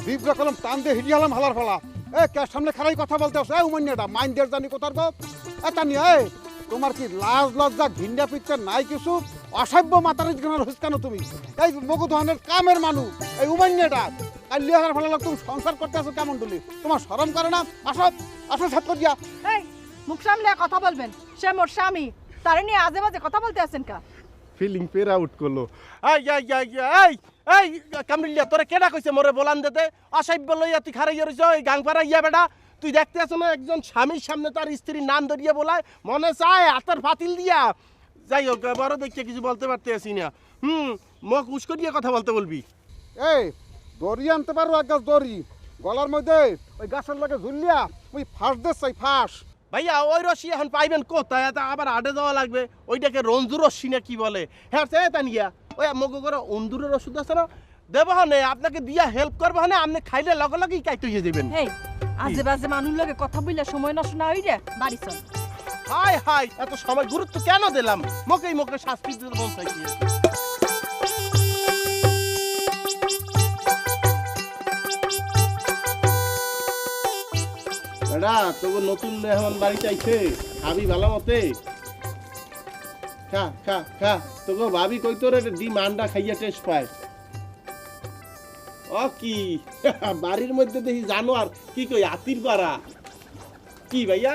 বিবরা কলম টান দিয়ে হিড়ি হলাম হালার ফালা। এ কে সামনে খারাই কথা বলতে আসো? এ উমান্যাটা মাইন্ডের জানি কোথার গো? এ তানি এ তোমার কি লাজ লজ্জা ঘিন্ডা পিকচার নাই কিছু? অসভ্য মাতারিজ গানার হইছ কেন তুমি? এই মগু ধরনের কামের মানুষ, এই উমাইন্যাটা আর লিয়ার ফেলা তুমি সংসার করতে আসো কেমন তুলি? তোমার শরম করে না? আসো আসো সাত করিয়া। এই মুখ সামলে কথা বলবেন, সে মোর স্বামী, তারে নিয়ে আজে বাজে কথা বলতে আছেন কা? ফিলিং পের আউট করলো। এই কামরিলিয়া তোরে কেডা কইছে মোরে বলান দিতে? অসভ্য লইয়া তুই খারাইয়া রইছ এই গাংপাড়া ইয়া বেটা। তুই দেখতে আছো না একজন স্বামীর সামনে তার স্ত্রীর নাম ধরিয়া বলায়, মনে চায় হাতের ফাতিল দিয়া। যাই হোক, বড় দেখিয়ে কিছু বলতে পারতে আসি না। মুখ উস্কো দিয়ে কথা বলতে বলবি। এই দড়ি আনতে পারো এক গাছ দড়ি, গলার মধ্যে ওই গাছের লগে ঝুলিয়া ওই ফাঁস দে চাই ফাঁস। ভাইয়া ওই রশি এখন পাইবেন কোথায়? আবার আডে দেওয়া লাগবে। ওইটাকে রঞ্জু রশ্মি না কি বলে? হ্যাঁ সে তানিয়া ওই মগো করে অন্দুরের ওষুধ আছে না, দেবো হনে আপনাকে দিয়া হেল্প করবো হনে, আপনি খাইলে লগে লগেই কাইতে হয়ে যাবেন। এই আজে বাজে মানুষ লগে কথা বললে সময় নষ্ট না হইরে বাড়ি চল। হাই হাই, এত সময় গুরুত্ব কেন দিলাম? মোকেই মোকে শাস্তি দিতে মন চাইছি। বেড়া তোকে নতুন মেহমান বাড়ি চাইছে, খাবি ভালো মতে? খা খা খা, তোকে ভাবি কই তোর ডিম আন্ডা খাইয়া টেস্ট পায়। ও কি বাড়ির মধ্যে দেখি জানোয়ার, কি কই আতির পাড়া? কি ভাইয়া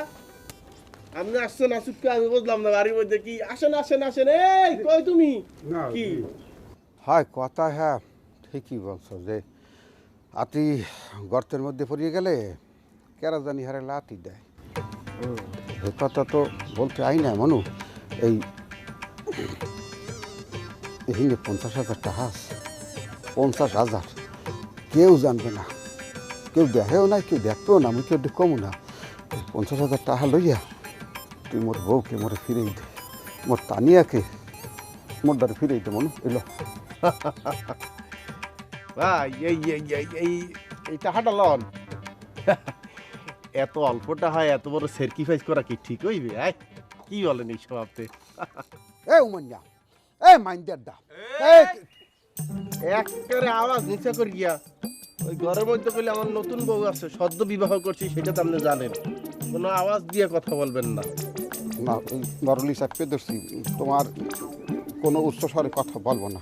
আপনি আসছেন? আসুক আমি বুঝলাম না। বাড়ির মধ্যে কি? আসেন আসেন আসেন। এই কই তুমি? কি হয় কথা? হ্যাঁ ঠিকই বলছো যে আতি গর্তের মধ্যে পড়িয়ে গেলে কেরা জানি হারে লাতি দেয়। এ কথা তো বলতে আই না মানু। এই হিঙ্গে 50,000 টাকা, 50,000 কেউ জানবে না, কেউ দেখেও না, কেউ দেখবেও না, আমি কেউ কমও না। 50,000 টাকা লইয়া তুই মোর বউকে মোরে ফিরেই দে, মোর তানিয়াকে মোর দ্বারে ফিরেই দে মনু। এলো ভাই এই টাকাটা লন। এত অল্পটা হয়, এত বড় স্যাক্রিফাইস করা কি ঠিক হইবে? কি বলেন এই সব আপনি? এ উমান্যা, এ মাইন্ডার দা, একেবারে আওয়াজ নিচে করে গিয়া। ওই ঘরের মধ্যে কইলে আমার নতুন বউ আছে, সদ্য বিবাহ করছি, সেটা তো আপনি জানেন। কোনো আওয়াজ দিয়ে কথা বলবেন না। না নরলি চাপে ধরছি, তোমার কোনো উচ্চস্বরে কথা বলবো না।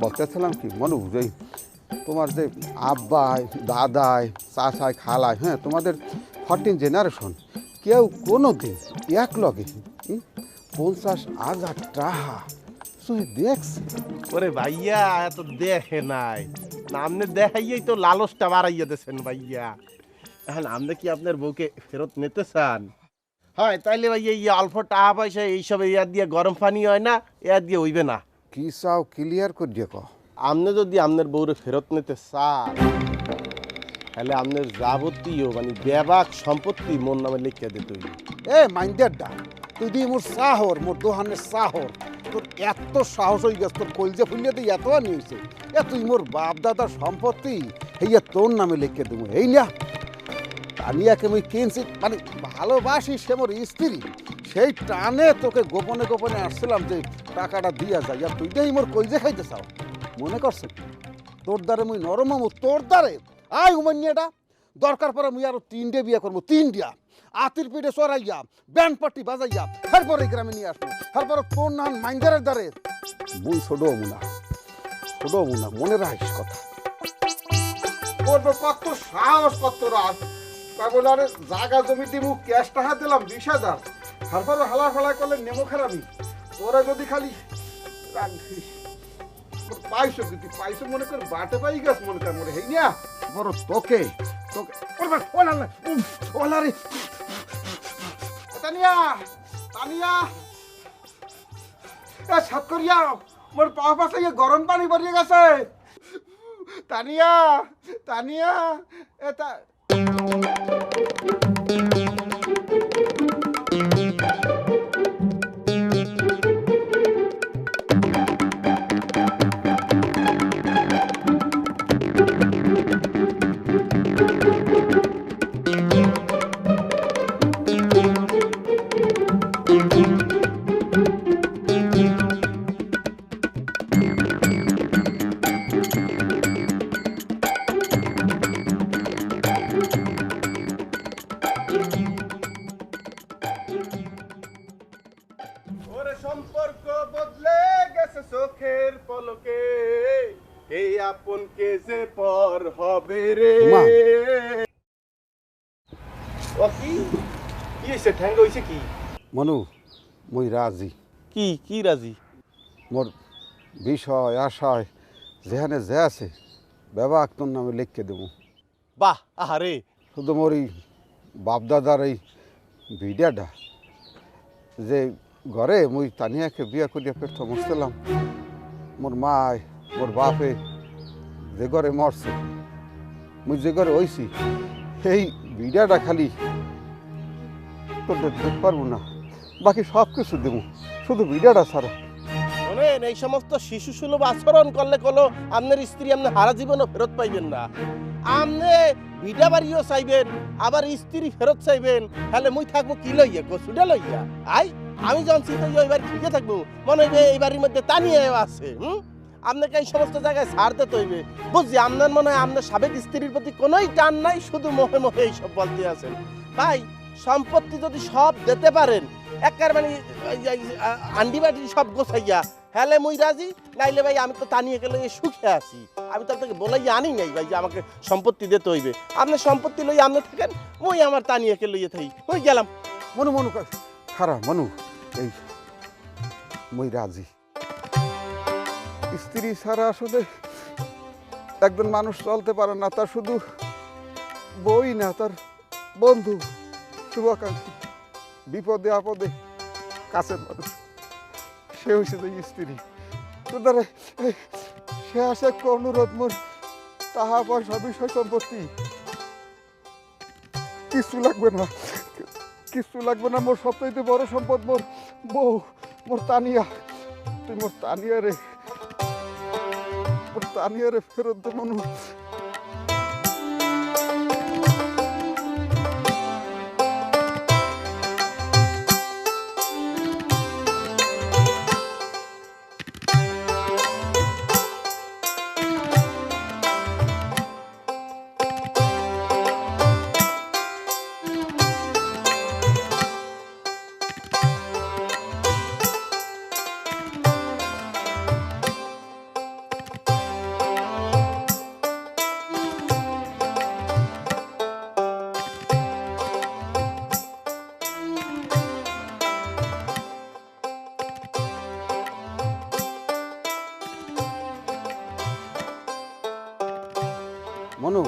বলতেছিলাম কি মনু, যে তোমার যে আব্বাই দাদাই চাচাই খালাই, হ্যাঁ তোমাদের 14 জেনারেশন কেউ কোনো দিন এক লগে 50,000 টাকা দেখছি? ওরে ভাইয়া এত দেখে নাই না, আপনি দেখাইয়াই তো লালসটা বাড়াইয়া দিয়েছেন ভাইয়া। এখন আপনি কি আপনার বউকে ফেরত নিতে চান? হয় তাইলে ভাইয়া এই অল্প টাকা পয়সা এইসব ইয়া দিয়ে গরম পানি হয় না, ইয়া দিয়ে হইবে না। কি চাও ক্লিয়ার করে দিয়ে কো। আপনি যদি আপনার বউরে ফেরত নিতে চান, তাহলে আপনার যাবতীয় মানে ব্যাপক সম্পত্তি মোর নামে লিখে দিতে হইবে। এ মাইন্ডার দা, তুই দি মোর সাহর, মোর দোহানের সাহর, তোর এত সাহস হয়ে গেছে, তোর কলজে ফুলিয়ে দিয়ে এত নিয়েছে, এ তুই মোর বাপ দাদার সম্পত্তি হইয়া তোর নামে লিখে দেবো। এই না তানিয়াকে আমি কিনছি, মানে ভালোবাসি, সে মোর স্ত্রী, সেই টানে তোকে গোপনে গোপনে আসছিলাম যে টাকাটা দিয়া যায়, আর তুই দেই মোর কলজে খাইতে চাও। মনে করছে তোর দ্বারে মুই নরম হবো, তোর দ্বারে আয় উমান্যাটা দরকার পরে মুই আরো 3টে বিয়ে করবো, 3টা আতির পিঠে চড়াইয়া ব্যান্ড পার্টি বাজাইয়া তারপরে গ্রামে নিয়ে আসবো, তারপরে তোর নান মাইন্ডারের দ্বারে মুই ছোট মুনা, ছোট মুনা, মনে রাখিস কথা। ওর কত সাহস, কত রাত, তাই বলে আরে জায়গা জমি দিমু, ক্যাশ টাকা দিলাম 20,000, তারপরে হালা ফালা করলে নেমো খারাপি। তোরা যদি খালি পাইছো, কিন্তু পাইছো মনে কর বাটে পাই গেছ, মনে কর মনে হেই না বড় তোকে তোকে ওলা রে। তানিয়া তানিয়া এ সাত করিয়া মোর পা পাশে গরম পানি ভরিয়ে গেছে। তানিয়া তানিয়া এটা হইছে ঠ্যাঙ্গা হইছে কি মনু মুই রাজি। কি কি রাজি মোর বিষয় আশায় যেখানে যে আছে বাবা তোর নামে লিখকে দেবো। বাহ আহারে শুধু মোর এই বাপদাদার এই ভিডিওটা যে ঘরে মুই তানিয়াকে বিয়া করিয়া পেট মরছিলাম, মোর মায় মোর বাপে যে ঘরে মরছে, মুই যে ঘরে হইছি সেই ভিডিওটা খালি তোর দিতে পারবো না, বাকি সব কিছু দেবো, শুধু ভিডিওটা ছাড়া। শোনেন, এই সমস্ত শিশু সুলভ আচরণ করলে কোনো আপনার স্ত্রী আপনি হারা জীবনও ফেরত পাইবেন না। আপনি ভিডা বাড়িও চাইবেন, আবার স্ত্রী ফেরত চাইবেন, তাহলে মুই থাকবো কি লইয়া, কচুটা লইয়া? আই আমি যখন চিন্তা ওই বাড়ি ঠিকই থাকবো, মনে হইবে এই বাড়ির মধ্যে তানিয়ে আছে। আপনাকে এই সমস্ত জায়গায় ছাড় দিতে হইবে। বুঝছি আপনার মনে হয় আপনার সাবেক স্ত্রীর প্রতি কোনোই টান নাই, শুধু মোহে মোহে এইসব বলতে আছেন। ভাই সম্পত্তি যদি সব দিতে পারেন, একার মানে আন্ডি বাটি সব গোছাইয়া, হ্যালে মুই রাজি, নাইলে ভাই আমি তো তানিয়ে গেলে সুখে আছি। আমি তো আপনাকে বলাই আনি নাই ভাই যে আমাকে সম্পত্তি দিতে হইবে। আপনার সম্পত্তি লই আপনি থাকেন, মুই আমার তানিয়াকে লইয়ে থাকি, ওই গেলাম। মনু মনু খারাপ মনু, এই মুই রাজি। স্ত্রী ছাড়া আসলে একজন মানুষ চলতে পারে না, তার শুধু বই না, তার বন্ধু, শুভাকাঙ্ক্ষী, বিপদে আপদে কাছের মানুষ, সে হয়েছে যে স্ত্রী। তোর দ্বারা সে আসে একটা অনুরোধ, মোর টাকা পয়সা বিষয় সম্পত্তি কিছু লাগবে না, কিছু লাগবে না। মোর সবচাইতে বড় সম্পদ মোর বউ, মোর তানিয়া। তুই মোর তানিয়া রে, মোর তানিয়া রে ফেরত দে মনু। মনু,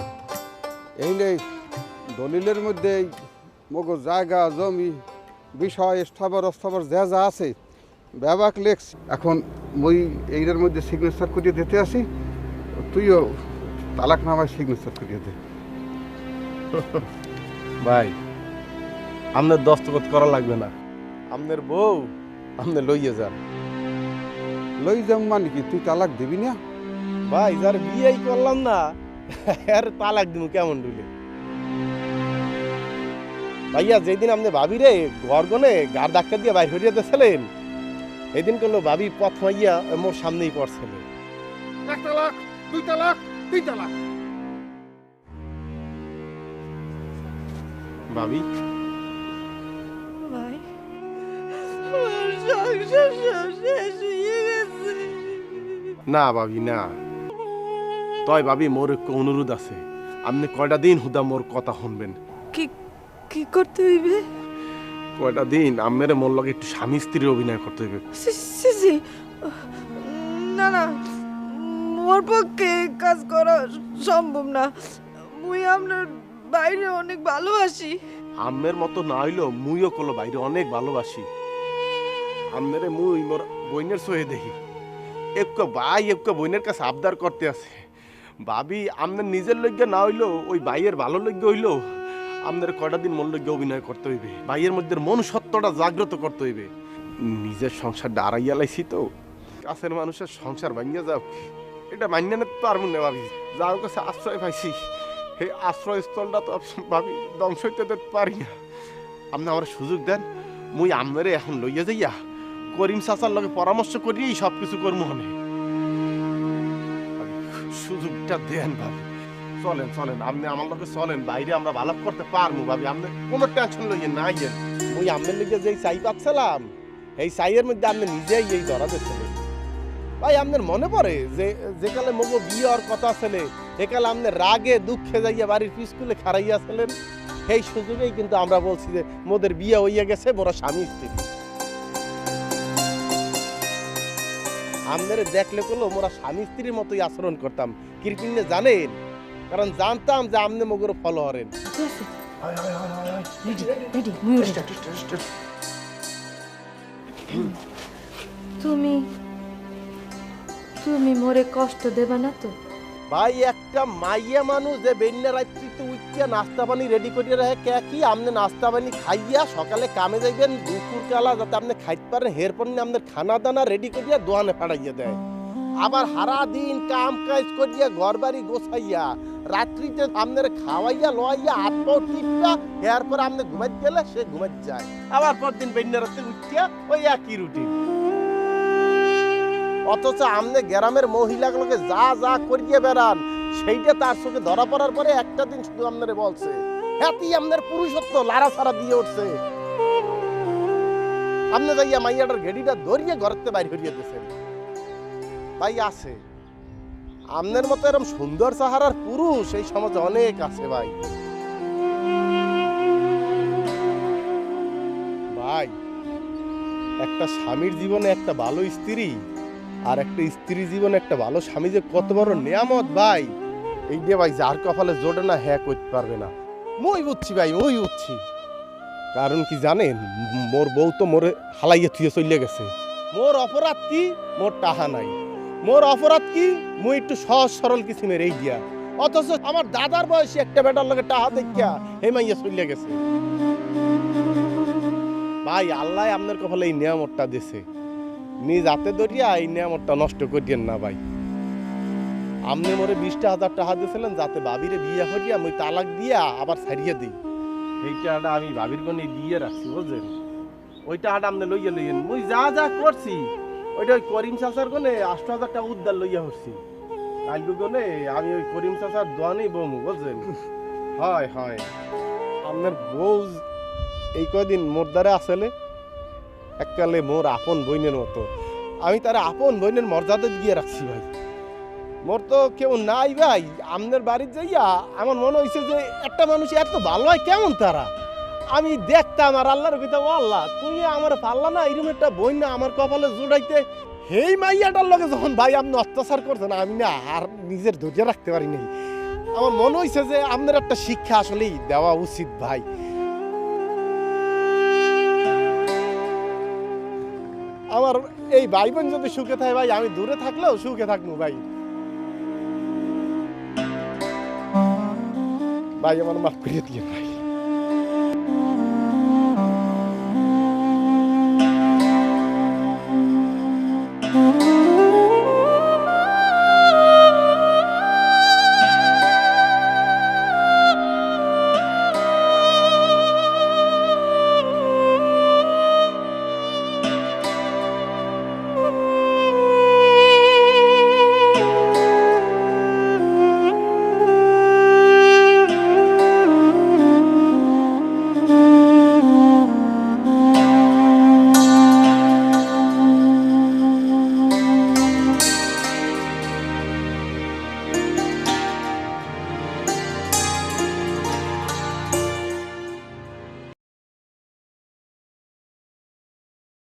এই নেই দলিলের মধ্যে মগো জায়গা জমি বিষয় স্থাবর অস্থাবর যা যা আছে ব্যবাক লেখ। এখন মই এইটার মধ্যে সিগনেচার করিয়ে দিতে আসি, তুইও তালাক নামায় সিগনেচার করিয়ে দে। ভাই আপনার দস্তখত করা লাগবে না, আপনার বউ আপনি লইয়ে যান। লই যাম মানে কি, তুই তালাক দিবি না? ভাই যার বিয়েই করলাম না, আর তালাক দিব কেমন ডুলে? ভাইয়া যেদিন আপনি ভাবি রে গর্গনে গার ধাক্কা দিয়ে বাইর হইয়া দিয়েছিলেন, এদিন করলো ভাবি পথ মাইয়া মোর সামনেই পড়ছিল। এক তালাক, দুই তালাক, তিন তালাক। ভাবি ভাই আমার সংসার সব শেষ হয়ে গেছে। না ভাবি না, তয় ভাবি মোর একটু অনুরোধ আছে, আপনি কয়টা দিন হুদা মোর কথা শুনবেন। কি কি করতে হইবে? কয়টা দিন আপনার মোর লগে একটু স্বামী স্ত্রীর অভিনয় করতে হইবে। সিসি না না, মোর পক্ষে কাজ করা সম্ভব না। মুই আপনার বাইরে অনেক ভালোবাসি। আমের মতো না হইলেও মুইও কলো বাইরে অনেক ভালোবাসি। আমনেরে মুই মোর বইনের সহে দেখি, একটু ভাই একটু বইনের কাছে আবদার করতে আছে। ভাবি আমনের নিজের লজ্ঞা না হইলেও ওই ভাইয়ের ভালো লজ্ঞা হইলেও আপনার কয়টা দিন মন লজ্ঞা অভিনয় করতে হইবে, ভাইয়ের মধ্যে মন সত্যটা জাগ্রত করতে হইবে। নিজের সংসারটা আড়াইয়া লাইছি তো, কাছের মানুষের সংসার ভাঙিয়া যাও এটা মান্য নিতে পারবো না ভাবি। যার কাছে আশ্রয় পাইছি সেই আশ্রয়স্থলটা তো ভাবি ধ্বংস হইতে দিতে পারি না। আপনি আমার সুযোগ দেন, মুই আমনেরে এখন লইয়া যাইয়া করিম চাচার লগে পরামর্শ করিয়েই সব কিছু করবো মনে। সুযোগটা দেন ভাবি, চলেন চলেন আপনি আমার লগে চলেন, বাইরে আমরা ভালো করতে পারবো ভাবি। আপনি কোনো টেনশন লইয়েন না, আইয়েন। মুই আমনের লগে যেই চাই পাচ্ছিলাম এই চাইয়ের মধ্যে আপনি নিজেই এই ধরা দিচ্ছিলেন। ভাই আপনার মনে পড়ে যে যেকালে মগো বিয়ে হওয়ার কথা ছেলে, একালে আপনি রাগে দুঃখে যাইয়া বাড়ির স্কুলে খারাইয়া ছিলেন, সেই সুযোগেই কিন্তু আমরা বলছি যে মোদের বিয়ে হইয়া গেছে, মোরা স্বামী স্ত্রী। আমাদের দেখলে করলো মোরা স্বামী স্ত্রীর মতোই আচরণ করতাম। কিরপিনে জানেন, কারণ জানতাম যে আমনে মগর ফলো হরেন। তুমি তুমি মোরে কষ্ট দেবা না তো? ভাই একটা মাইয়া মানুষ যে বেন্যা রাত্রিতে উঠিয়া নাস্তা পানি রেডি করিয়া রাখে কে কি আপনি নাস্তা পানি খাইয়া সকালে কামে যাইবেন দুপুর কালা যাতে আপনি খাইতে পারেন, এরপর আপনার খানা দানা রেডি করিয়া দোয়ানে ফাড়াইয়া দেয়। আবার সারা দিন কাম কাজ করিয়া ঘর বাড়ি গোছাইয়া রাত্রিতে আপনার খাওয়াইয়া লোয়াইয়া হাত পাও টিপা এরপর আপনি ঘুমাইতে গেলে সে ঘুমাইতে যায়। আবার পরদিন বেন্যা রাত্রে উঠিয়া ওই একই রুটিন। অথচ আমনে গ্রামের মহিলাগুলোকে যা যা করিয়ে বেড়ান সেইটা তার চোখে ধরা পড়ার পরে একটা দিন শুধু আপনারে বলছে, হ্যাঁ আপনার পুরুষত্ব লারা ছাড়া দিয়ে উঠছে। আপনি যাইয়া মাইয়াটার ঘেড়িটা ধরিয়ে ঘরেতে বাইর করিয়ে দিয়েছেন। ভাই আছে আপনার মতো এরকম সুন্দর চেহারার পুরুষ এই সমাজে অনেক আছে ভাই। ভাই একটা স্বামীর জীবনে একটা ভালো স্ত্রী আর একটা স্ত্রী জীবনে একটা ভালো স্বামী যে কত বড় নিয়ামত ভাই, এই দিয়ে ভাই যার কপালে জোটে না হ্যাঁ করতে পারবে না। মই বুঝছি ভাই, মই বুঝছি। কারণ কি জানেন, মোর বউ তো মোরে হালাইয়া থুয়ে চলে গেছে। মোর অপরাধ কি? মোর টাহা নাই। মোর অপরাধ কি? মুই একটু সহজ সরল কিছু মেরে দিয়া, অথচ আমার দাদার বয়সী একটা বেটার লগে টাহা দেখিয়া হেমাইয়া চলে গেছে। ভাই আল্লাহ আপনার কপালে এই নিয়ামতটা দিছে, নিজ হাতে ধরিয়া এই নিয়ামতটা নষ্ট করিয়েন না ভাই। আপনি মোরে 20,000 টাকা দিয়েছিলেন যাতে ভাবিরে বিয়ে করিয়া মুই তালাক দিয়া আবার ছাড়িয়ে দিই। এই টাকাটা আমি ভাবির গনে দিয়ে রাখছি বুঝলেন। ওই টাকাটা আপনি লইয়া লইয়েন। মুই যা যা করছি ওইটা ওই করিম চাচার গনে 8,000 টাকা উদ্ধার লইয়া হচ্ছি। কালকে গনে আমি ওই করিম চাচার দোয়ানেই বমু বুঝলেন। হয় হয় আপনার বউ এই কয়দিন মোর দ্বারা আসলে এককালে মোর আপন বইনের মতো, আমি তার আপন বইনের মর্যাদা দিয়ে রাখছি ভাই। মোর তো কেউ নাই ভাই। আপনার বাড়ির যাইয়া আমার মনে হয়েছে যে একটা মানুষ এত ভালো হয় কেমন তারা। আমি দেখতাম আর আল্লাহর কইতাম, আল্লাহ তুমি আমার পারলা না এরকম একটা বই না আমার কপালে জুড়াইতে। হেই মাইয়াটার লগে যখন ভাই আপনি অত্যাচার করছেন আমি না আর নিজের ধৈর্য রাখতে পারি নাই। আমার মনে হয়েছে যে আপনার একটা শিক্ষা আসলেই দেওয়া উচিত ভাই। আমার এই ভাই বোন যদি সুখে থাকে ভাই, আমি দূরে থাকলেও সুখে থাকবো ভাই। ভাই আমার মাফ করিয়ে দিয়ে ভাই।